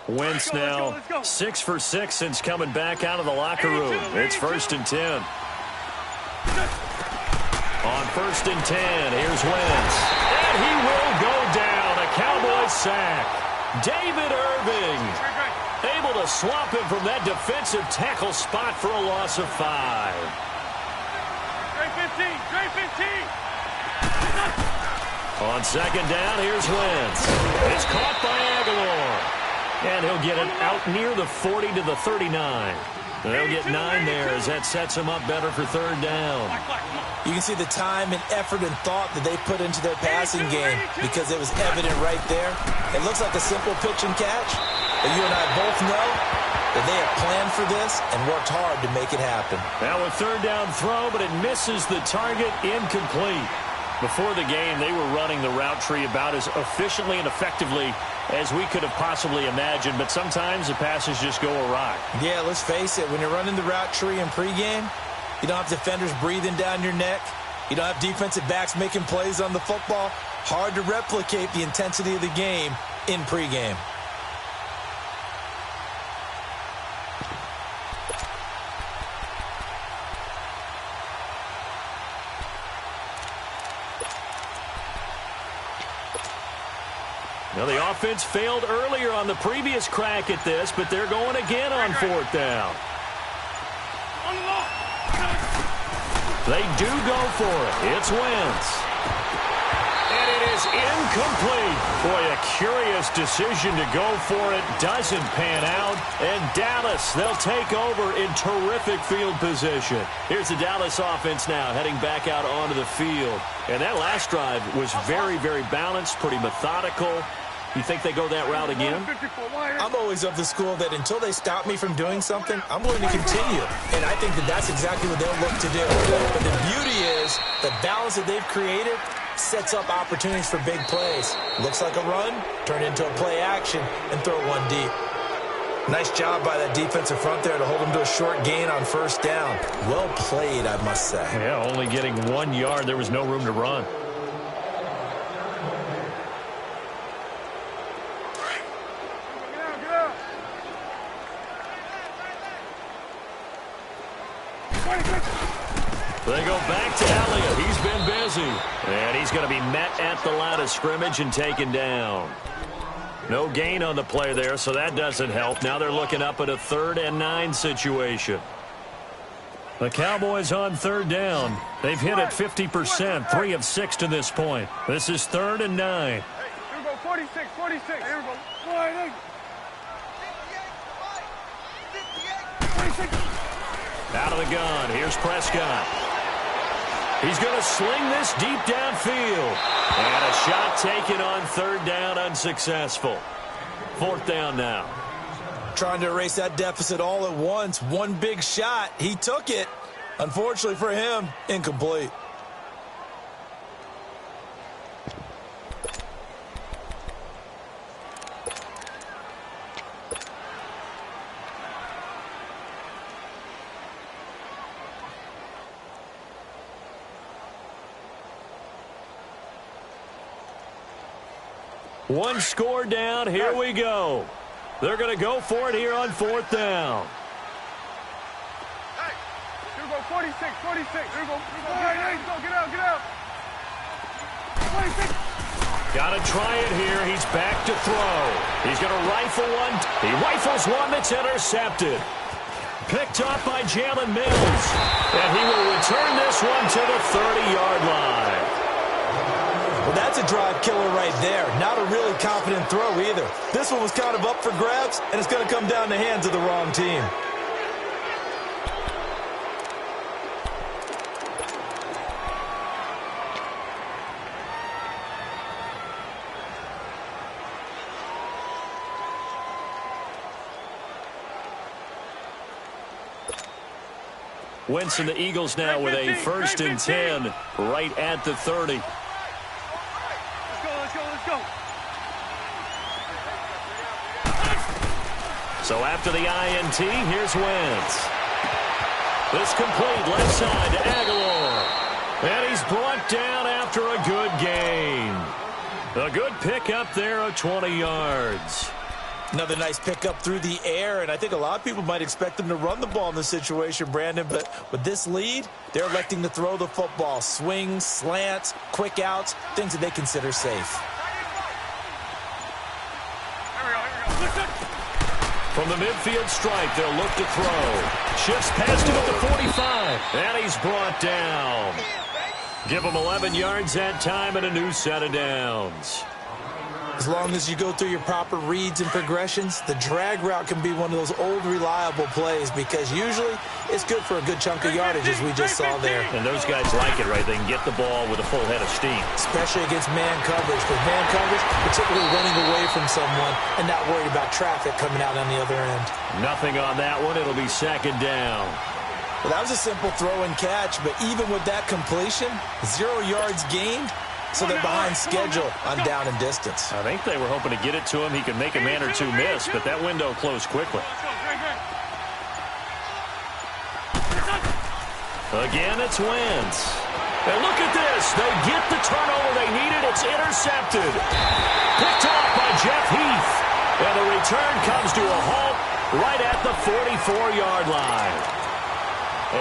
Wentz now 6 for 6 since coming back out of the locker room. It's 1st and 10. On 1st and 10, here's Wentz. And he will go down. A Cowboys sack. David Irving able to swap him from that defensive tackle spot for a loss of 5. Straight 15. On 2nd down, here's Wentz. It's caught by Aguilar. And he'll get it out near the 40 to the 39. They'll get 9 there as that sets him up better for 3rd down. You can see the time and effort and thought that they put into their passing game because it was evident right there. It looks like a simple pitch and catch, but you and I both know that they have planned for this and worked hard to make it happen. Now a 3rd down throw, but it misses the target, incomplete. Before the game, they were running the route tree about as efficiently and effectively as we could have possibly imagined, but sometimes the passes just go awry. Yeah, let's face it, when you're running the route tree in pregame, you don't have defenders breathing down your neck. You don't have defensive backs making plays on the football. Hard to replicate the intensity of the game in pregame. Now, the offense failed earlier on the previous crack at this, but they're going again on 4th down. They do go for it. It's Wentz. And it is incomplete. Boy, a curious decision to go for it. Doesn't pan out. And Dallas, they'll take over in terrific field position. Here's the Dallas offense now heading back out onto the field. And that last drive was very, very balanced, pretty methodical. You think they go that route again? I'm always of the school that until they stop me from doing something, I'm going to continue. And I think that that's exactly what they'll look to do. But the beauty is the balance that they've created sets up opportunities for big plays. Looks like a run, turn into a play action, and throw one deep. Nice job by that defensive front there to hold them to a short gain on 1st down. Well played, I must say. Yeah, only getting 1 yard. There was no room to run. They go back to Elliott. He's been busy. And he's going to be met at the line of scrimmage and taken down. No gain on the play there, so that doesn't help. Now they're looking up at a 3rd and 9 situation. The Cowboys on 3rd down. They've hit it 50%, 3 of 6 to this point. This is 3rd and 9. Here we go, 46. Here we go. 46. Out of the gun. Here's Prescott. He's going to sling this deep downfield. And a shot taken on 3rd down, unsuccessful. 4th down now. Trying to erase that deficit all at once. One big shot. He took it. Unfortunately for him, incomplete. One score down. Here we go. They're going to go for it here on 4th down. Hey, here we go, 46. Here we go. Get out. 46. Got to try it here. He's back to throw. He's going to rifle one. He rifles one that's intercepted. Picked up by Jalen Mills. And he will return this one to the 30-yard line. Well, that's a drive killer right there. Not a really confident throw either. This one was kind of up for grabs, and it's going to come down the hands of the wrong team. Wentz and the Eagles now with a 1st and 10 right at the 30. Let's go. So after the INT, here's Wentz. This complete left side to Aguilar. And he's brought down after a good gain. A good pickup there of 20 yards. Another nice pickup through the air, and I think a lot of people might expect them to run the ball in this situation, Brandon, but with this lead, they're electing to throw the football. Swings, slants, quick outs, things that they consider safe. From the midfield stripe, they'll look to throw. Shifts past him at the 45, and he's brought down. Give him 11 yards that time and a new set of downs. As long as you go through your proper reads and progressions, the drag route can be one of those old reliable plays because usually it's good for a good chunk of yardage as we just saw there. And those guys like it, right? They can get the ball with a full head of steam. Especially against man coverage. Because man coverage, particularly running away from someone and not worried about traffic coming out on the other end. Nothing on that one. It'll be 2nd down. Well, that was a simple throw and catch, but even with that completion, 0 yards gained. So they're behind schedule on down and distance. I think they were hoping to get it to him. He could make a man or two miss, but that window closed quickly. Again, it's Wentz. And look at this. They get the turnover they needed. It's intercepted. Picked off by Jeff Heath. And the return comes to a halt right at the 44-yard line.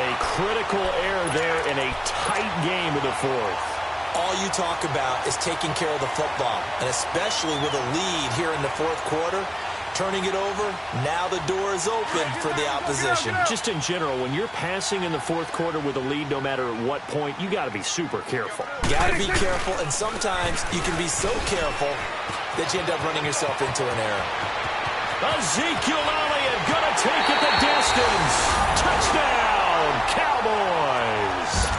A critical error there in a tight game of the 4th. All you talk about is taking care of the football, and especially with a lead here in the 4th quarter, turning it over, now the door is open for the opposition. Just in general, when you're passing in the 4th quarter with a lead, no matter at what point, you got to be super careful. Got to be careful, and sometimes you can be so careful that you end up running yourself into an error. Ezekiel Elliott gonna take it the distance. Touchdown, Cowboys.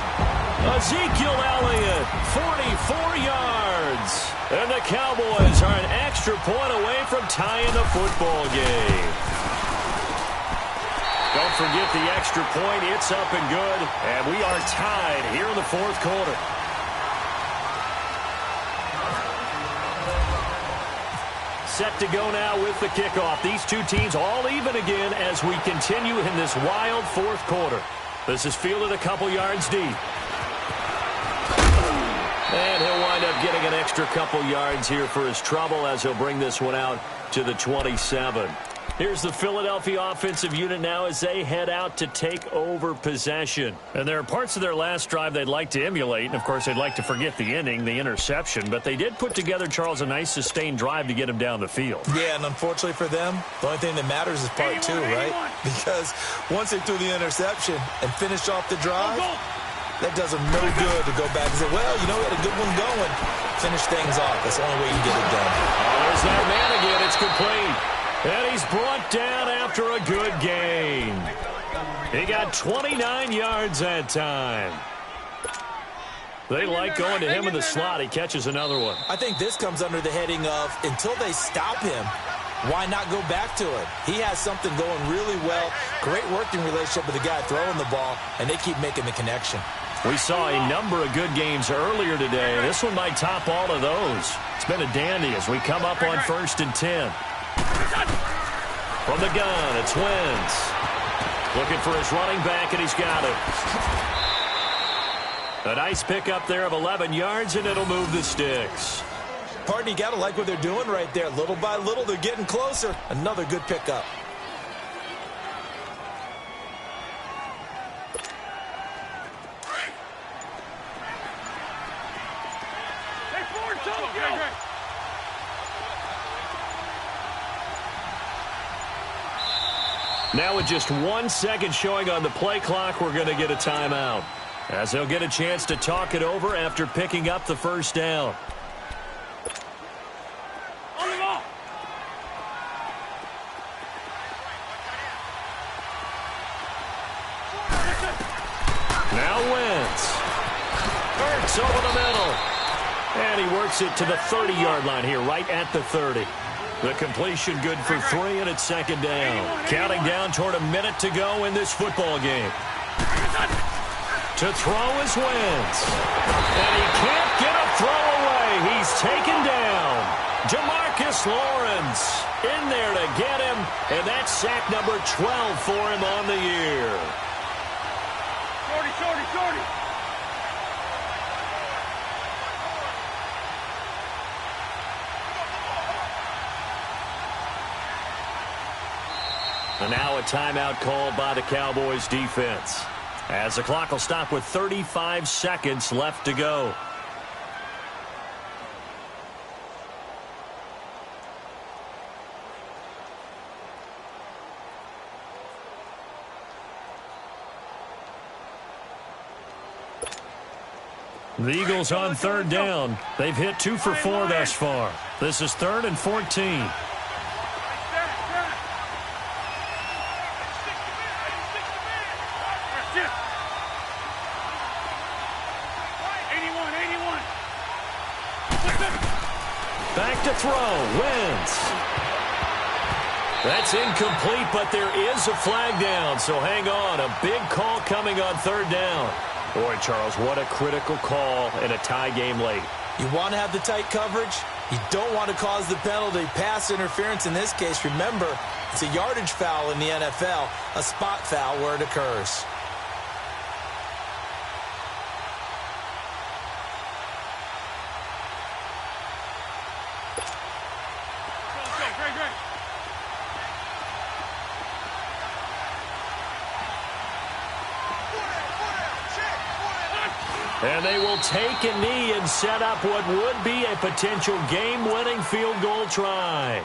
Ezekiel Elliott, 44 yards. And the Cowboys are an extra point away from tying the football game. Don't forget the extra point. It's up and good. And we are tied here in the 4th quarter. Set to go now with the kickoff. These two teams all even again as we continue in this wild 4th quarter. This is fielded a couple yards deep. And he'll wind up getting an extra couple yards here for his trouble as he'll bring this one out to the 27. Here's the Philadelphia offensive unit now as they head out to take over possession. And there are parts of their last drive they'd like to emulate. And, of course, they'd like to forget the inning, the interception. But they did put together, Charles, a nice sustained drive to get him down the field. Yeah, and unfortunately for them, the only thing that matters is part 2, right? Because once they threw the interception and finished off the drive, that does them no good to go back and say, well, you know, we had a good one going. Finish things off. That's the only way you can get it done. Oh, there's that man again. It's complete. And he's brought down after a good gain. He got 29 yards that time. They like going to him in the slot. He catches another one. I think this comes under the heading of until they stop him, why not go back to it? He has something going really well. Great working relationship with the guy throwing the ball, and they keep making the connection. We saw a number of good games earlier today. This one might top all of those. It's been a dandy as we come up on 1st and 10. From the gun, it's Wentz. Looking for his running back, and he's got it. A nice pickup there of 11 yards, and it'll move the sticks. Partner, you got to like what they're doing right there. Little by little, they're getting closer. Another good pickup. Now with just 1 second showing on the play clock, we're going to get a timeout, as they'll get a chance to talk it over after picking up the first down. Now Wentz. Hurts over the middle. And he works it to the 30-yard line here, right at the 30. The completion good for 3, and it's second down. Counting down toward a minute to go in this football game. To throw is Wentz. And he can't get a throw away. He's taken down. Jamarcus Lawrence in there to get him, and that's sack number 12 for him on the year. Shorty. And now a timeout called by the Cowboys defense, as the clock will stop with 35 seconds left to go. The Eagles on third down. They've hit 2 for 4 thus far. This is 3rd and 14. Back to throw. Wentz. That's incomplete, but there is a flag down, so hang on. A big call coming on third down. Boy, Charles, what a critical call in a tie game late. You want to have the tight coverage. You don't want to cause the penalty. Pass interference in this case. Remember, it's a yardage foul in the NFL, a spot foul where it occurs. And they will take a knee and set up what would be a potential game-winning field goal try.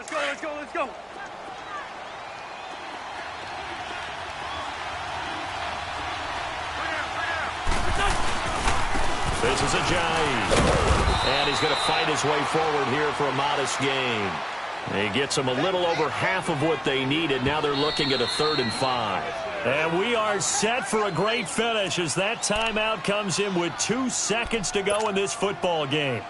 Let's go. This is Ajayi. And he's going to fight his way forward here for a modest gain. He gets them a little over half of what they needed. Now they're looking at a 3rd and 5. And we are set for a great finish as that timeout comes in with 2 seconds to go in this football game.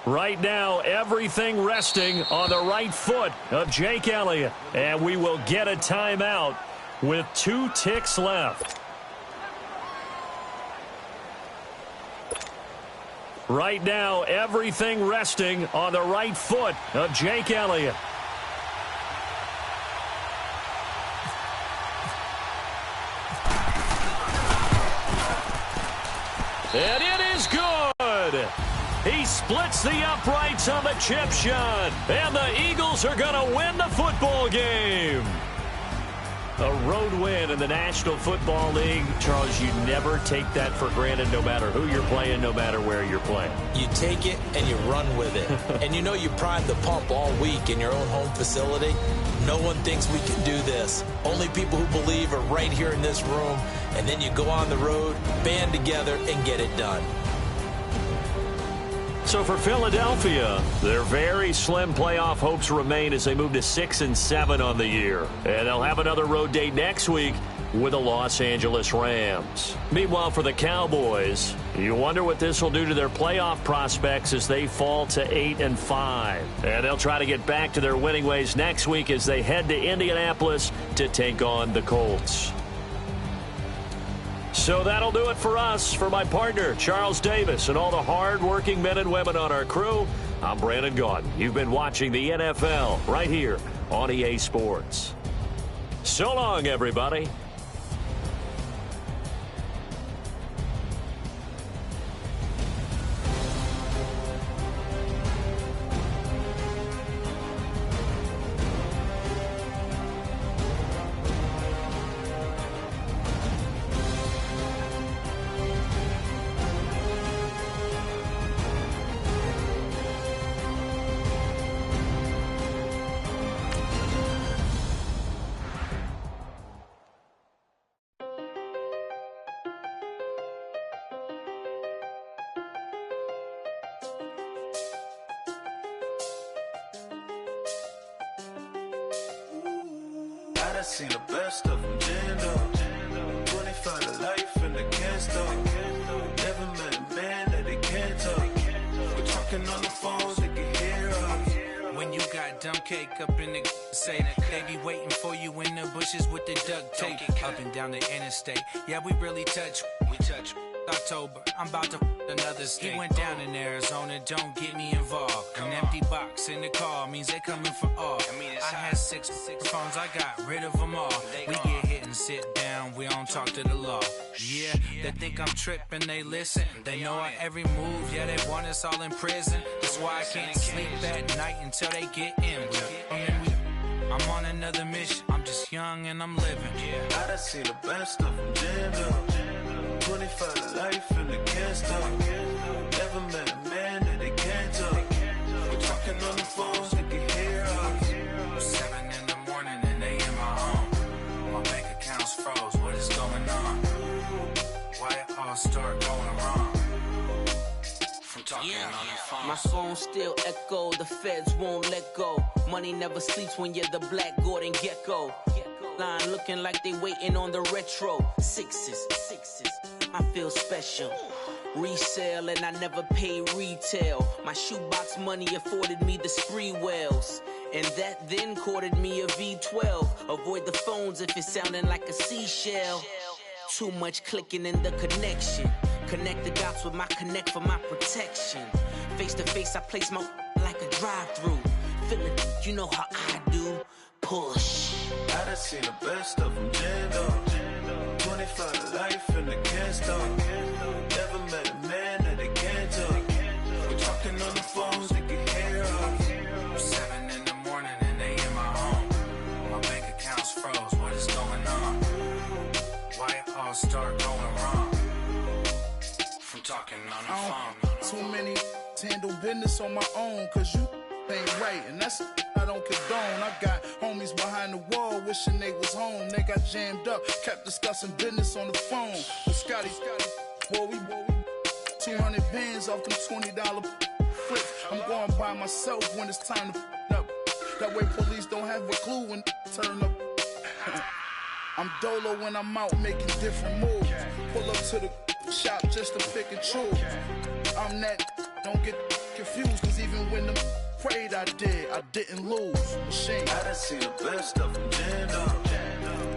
Right now, everything resting on the right foot of Jake Elliott. And we will get a timeout with 2 ticks left. Right now, everything resting on the right foot of Jake Elliott. And it is good. He splits the uprights on the chip shot. And the Eagles are going to win the football game. A road win in the National Football League. Charles, you never take that for granted no matter who you're playing, no matter where you're playing. You take it and you run with it. And you know you primed the pump all week in your own home facility. No one thinks we can do this. Only people who believe are right here in this room. And then you go on the road, band together, and get it done. So for Philadelphia, their very slim playoff hopes remain as they move to 6-7 on the year. And they'll have another road date next week with the Los Angeles Rams. Meanwhile, for the Cowboys, you wonder what this will do to their playoff prospects as they fall to 8-5. And they'll try to get back to their winning ways next week as they head to Indianapolis to take on the Colts. So that'll do it for us. For my partner, Charles Davis, and all the hard-working men and women on our crew, I'm Brandon Gaudin. You've been watching the NFL right here on EA Sports. So long, everybody. I seen the best of them, jammed up. 25 to life in the can't stop. Never met a man that they can't talk. We're talking on the phones, they can hear us. When you got dumb cake up in the say that they be waiting for you in the bushes with the duct tape. Up and down the interstate, yeah, we really touch. We touch. October, I'm about to another state. He went down in Arizona, don't get me involved. An empty box in the car means they coming for all. I had six phones, I got rid of them all. We get hit and sit down, we don't talk to the law. Yeah, they think I'm tripping, they listen. They know our every move, yeah, they want us all in prison. That's why I can't sleep at night until they get in. I'm on another mission, I'm just young and I'm living. I done seen the best of them, jammed up. 25 to life in the can't stop. Never met a man that they can't talk. We're talking on the phones, they can hear us. 7 in the morning and they in my home. My bank account's froze, what is going on? Why it all start going wrong? From talking on the phone. My phone still echo, the feds won't let go. Money never sleeps when you're the Black Gordon Gecko. Line looking like they waiting on the retro. Sixes, I feel special. Resale and I never pay retail. My shoebox money afforded me the spree wells. And that then courted me a V12. Avoid the phones if it's sounding like a seashell. Too much clicking in the connection. Connect the dots with my connect for my protection. Face to face, I place my like a drive-through. Feeling, you know how I do. Push. I done seen the best of them, jammed up. 25 to life in the can't stop. Never met a man that they can't talk. We're talking on the phones, they can hear us. 7 in the morning and they in my home. My bank account's froze, what is going on? Why it all start going wrong? From talking on the phone. Too many to handle business on my own, cause you ain't right, and that's I don't condone. I got homies behind the wall wishing they was home. They got jammed up, kept discussing business on the phone. But Scotty, boy, we 200 bands off them $20 flips. I'm going by myself when it's time to up. That way police don't have a clue when turn up. I'm dolo when I'm out making different moves. Pull up to the shop just to pick and choose. I'm that, don't get confused, cause even when the prayed I didn't lose. Machine. I done seen the best of them, jammed up.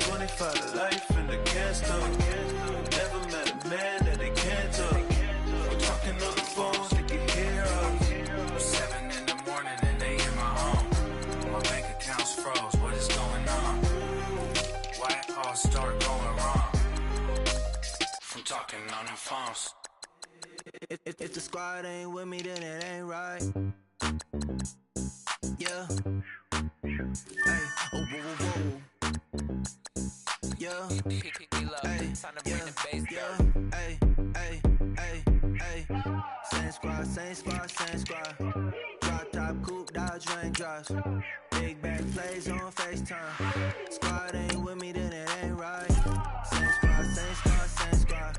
25 to life in the can't stop. Never met a man that they can't talk. We're talking on the phones, they can hear us. 7 in the morning and they in my home. My bank account's froze, what is going on? Why it all start going wrong? From talking on the phones. If the squad ain't with me, then it ain't right. Yeah. Hey, oh, whoa, whoa, whoa. Yeah. Hey, yeah. Hey, hey, hey, hey. Same squad, same squad, same squad. Drop top, coupe, Dodge Raindrops. Big back plays on FaceTime. Squad ain't with me, then it ain't right. Same squad, same squad, same squad.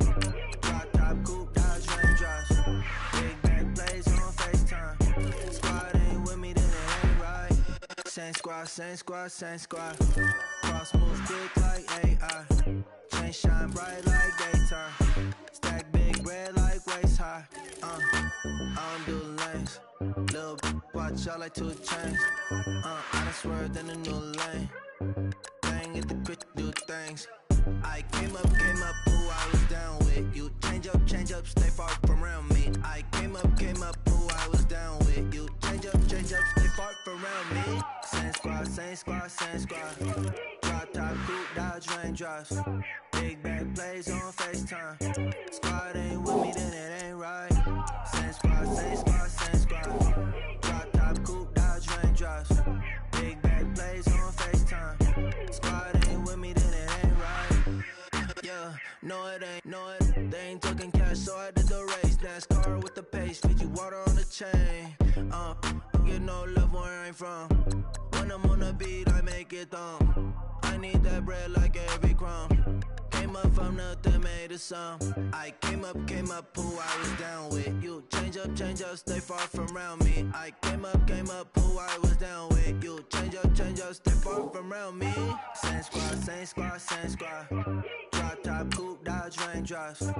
Drop top, coupe, Dodge Raindrops. Big back plays on FaceTime. Squad ain't with me, then it ain't right. Same squad, same squad, same squad. Cross move quick like AI. Chain shine bright like daytime. Stack big red like waist high. I don't do lanes. Little watch out like 2 chains. I done swerved in a new lane. Bang at the bitch do things. I came up, who I was down with. You change up, stay far from around me. I came up, who I was down with. You same squad. Drop top, coupe, dodge raindrops. Big back plays on FaceTime. Squad ain't with me, then it ain't right. Same squad, same squad, same squad. Drop top, coupe, dodge raindrops. Big back plays on FaceTime. Squad ain't with me, then it ain't right. Yeah, no it ain't, no it. They ain't talking cash, so I did the race. NASCAR with the pace, feed you water on the chain. Get no love where I'm from. When I'm on the beat, I make it thumb. I need that bread like every crumb. Came up from nothing, made a sum. I came up, who I was down with. You change up, stay far from around me. I came up, who I was down with. You change up, stay far from around me. Same squad, same squad, same squad. Drop top, coupe, dodge raindrops.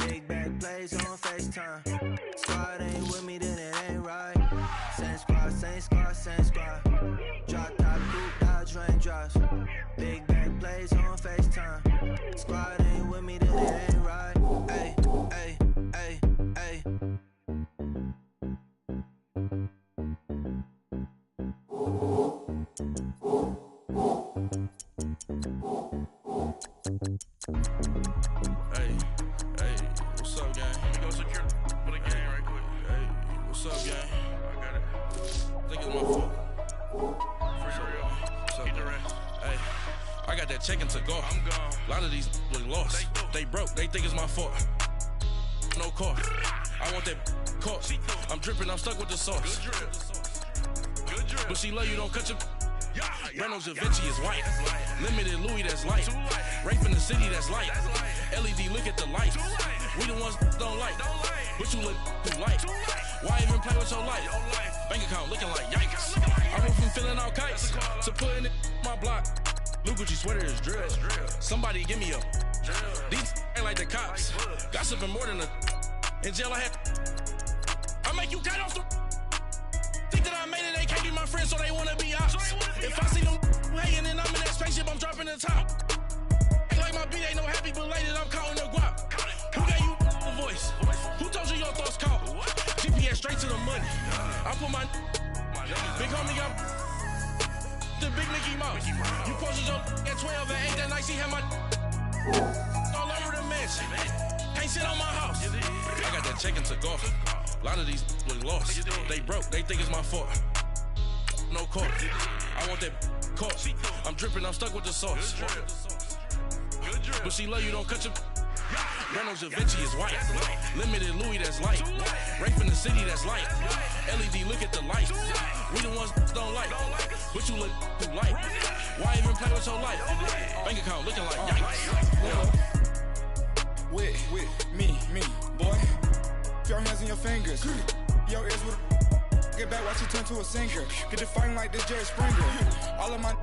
Big back plays on FaceTime. Squad ain't with me, then it ain't right. Same squad, same squad, same squad. Drop top, coupe, dodge raindrops. Big back plays on FaceTime. Squad ain't with me, then it ain't right. Ay, ay, ay, ay. Hey, what's up, gang? Let me go secure for the game right quick. Hey, what's up, gang? I got it. I think it's my fault. For real. What's up, gang? Hey, I got that check-in to go. I'm gone. A lot of these look lost. They broke. They think it's my fault. No car. I want that caught. I'm dripping. I'm stuck with the sauce. Good drip. But she love you. Don't cut your. Reynolds Da Vinci is white. Limited Louis, that's light. Rape in the city, that's light. LED, look at the light. We the ones don't like. But you look too light. Why even play with your life? Bank account looking like yikes. I went from filling out kites to putting it in my block. Blue Gucci sweater is drill. Somebody give me a. These ain't like the cops. Gossiping more than a. In jail I had. I make you cut off the. Think that I made it, they can't be my friends, so they wanna be ops. If I see them hating and I'm in that spaceship, I'm dropping the top. Ain't like my beat, ain't no happy belated, I'm counting the guap. Who gave you a voice? Who told you your thoughts count? GPS straight to the money. I put my big homie got the big Mickey Mouse. You posted your at 12 and 8 that night, she had my all over the mansion. Can't sit on my house. I got that check-in to go. A lot of these look lost. They broke, they think it's my fault. No car. I want that caught. I'm dripping, I'm stuck with the sauce. But she love you, don't cut your. Reynolds Da Vinci is white. Limited Louis, that's light. Rape in the city, that's light. LED, look at the light. We the ones don't like. But you look too light. Why even play with your life? Bank account looking like yikes. With me, boy. Your hands and your fingers. Your ears with get back, watch you turn to a singer. Get to fighting like this Jerry Springer. All of my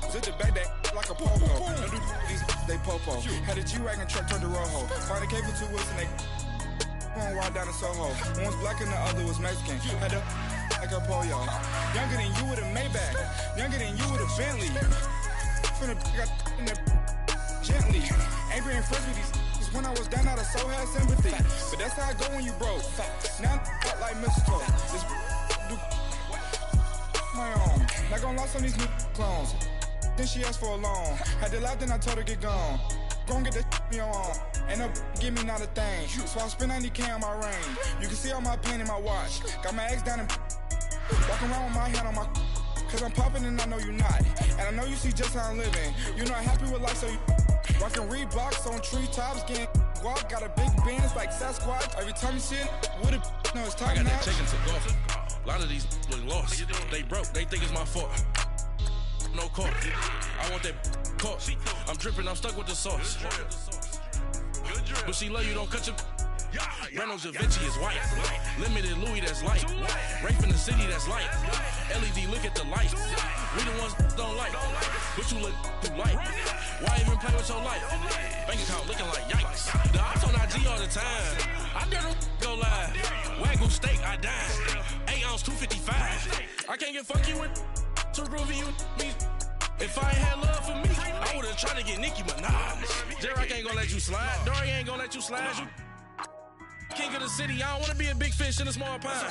zip the back that like a popo. Don't do these they popo. Had a G-Wagon truck turned to Rojo. Find a cable 2 wheels and they going wild down in Soho. One was black and the other was Mexican. Had a like a pollo. Younger than you with a Maybach. Younger than you with a Bentley. Finna got in there gently. Angry and friends with these. When I was down, I so had sympathy. But that's how I go when you broke. Now I'm like mistletoe. This do my own. Not gonna lost on these new clones. Then she asked for a loan. Had to laugh, then I told her get gone. Gon' get that me on. Ain't no give me not a thing. So I spend 90K on my range. You can see all my pain in my watch. Got my ex down and walking around with my hand on my. Cause I'm popping and I know you not. And I know you see just how I'm living. You're not happy with life, so you. Rockin' Reeboks on treetops, getting walk, got a big Benz like Sasquatch. Every time you see it, with it, no, it's time I got now. that check-in to go. A lot of these look lost. They broke, they think it's my fault. No car. I want that caught. I'm dripping, I'm stuck with the sauce. But she love you, don't cut your. Reynolds Da Vinci is white. Limited Louis, that's light. Rape in the city, that's light. LED, look at the light. We the ones don't like. But you look too light. Why even play with your life? Bank account looking like yikes. The ops on IG all the time. I dare them go live. Wagyu steak, I dine. 8 ounce, 255. I can't get fuck you with to groovy you me. If I ain't had love for me, I would've tried to get Nicki Minaj. J-Rock ain't gonna let you slide. Dory ain't gonna let you slide. King king of the city. I don't want to be a big fish in a small pond.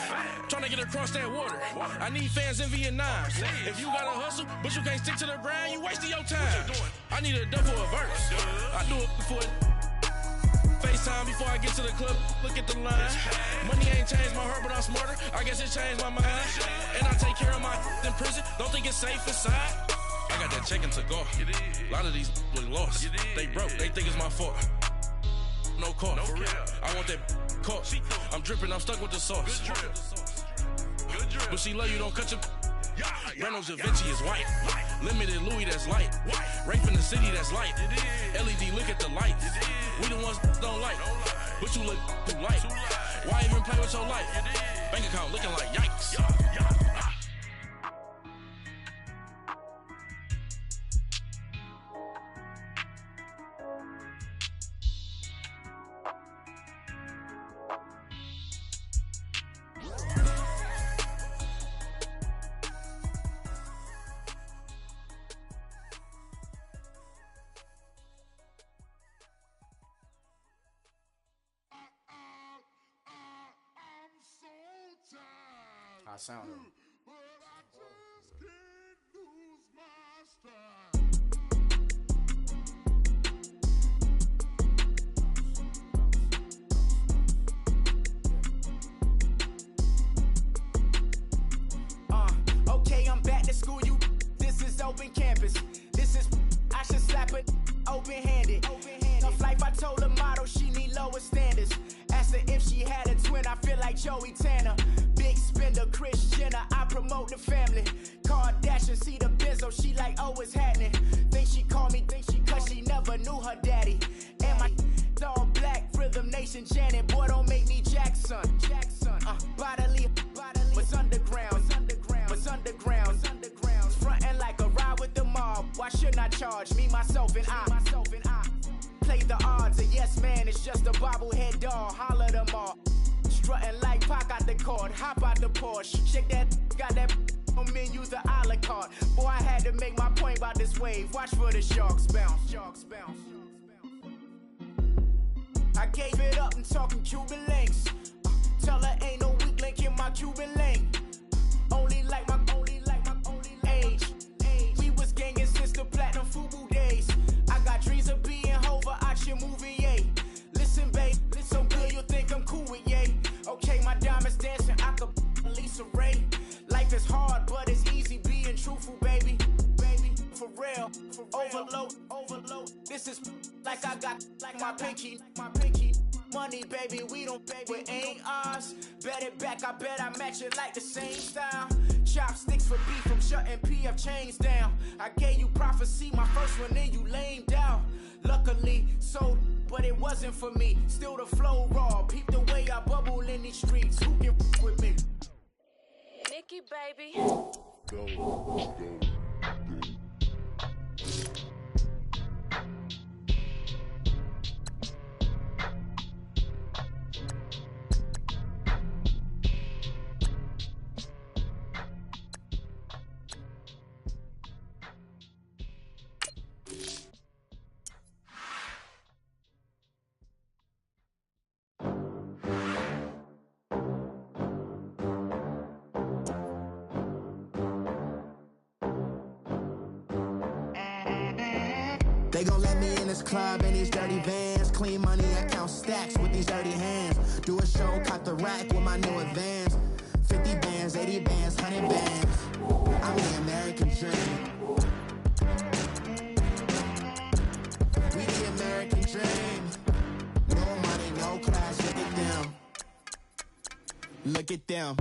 Trying to get across that water. I need fans in Vietnam. If you gotta hustle, but you can't stick to the grind, you wasting your time. I need a dub for a verse. I do it for FaceTime before I get to the club. Look at the line. Money ain't changed my heart, but I'm smarter. I guess it changed my mind. And I take care of my in prison. Don't think it's safe inside. I got that check to go. A lot of these look lost. They broke. They think it's my fault. No call, for real. I want that caught. I'm dripping, I'm stuck with the sauce. But she love you, don't cut your. Reynolds Da Vinci is white. Limited Louis, that's light. Rape in the city, that's light. LED, look at the lights. We the ones don't like. But you look too light. Why even play with your life? Bank account looking like yikes. I sound it. Okay, I'm back to school, you. This is open campus. This is, I should slap it open-handed. Tough life, I told the model she need lower standards. Asked her if she had a twin, I feel like Joey Tanner. Big spender, Kris Jenner, I promote the family. Kardashian, see the Benzo, she like, oh, it's happening. Think she called me, cause she never knew her daddy. And my all black, Rhythm Nation, Janet, boy, don't make me Jackson. Bodily, was underground, was underground. Frontin' like a ride with the mob. Why shouldn't I charge me, myself, and I? Play the odds, a yes man, it's just a bobblehead doll. Holler them all. Strutting like Pac out the court, hop out the Porsche. Shake that, got that on menu, the a la carte. Boy, I had to make my point about this wave. Watch for the sharks bounce. I gave it up and talking Cuban links. Tell her ain't no weak link in my Cuban link. Only like my age. We was gangin' since the platinum FUBU days. I got dreams of being Hova out your movie, yay. Listen, babe, so good you'll think I'm cool with yay. Okay, my diamonds dancing, I could Lisa Ray. Life is hard, but it's easy being truthful, baby. For real, overload. This is like I got like my pinky. Money, baby, we don't pay, but ain't ours. Bet it back, I bet I match it like the same style. Chopsticks for beef, I'm shutting PF chains down. I gave you prophecy, my first one, then you lamed out. Luckily, sold, but it wasn't for me. Still the flow raw, peep the way I bubble in these streets. Who can f with me? Nikki, baby. Go. They gon' let me in this club in these dirty vans. Clean money, I count stacks with these dirty hands. Do a show, cop the rack with my new advance. 50 bands, 80 bands, 100 bands. I'm the American dream. We the American dream. No money, no class, look at them. Look at them.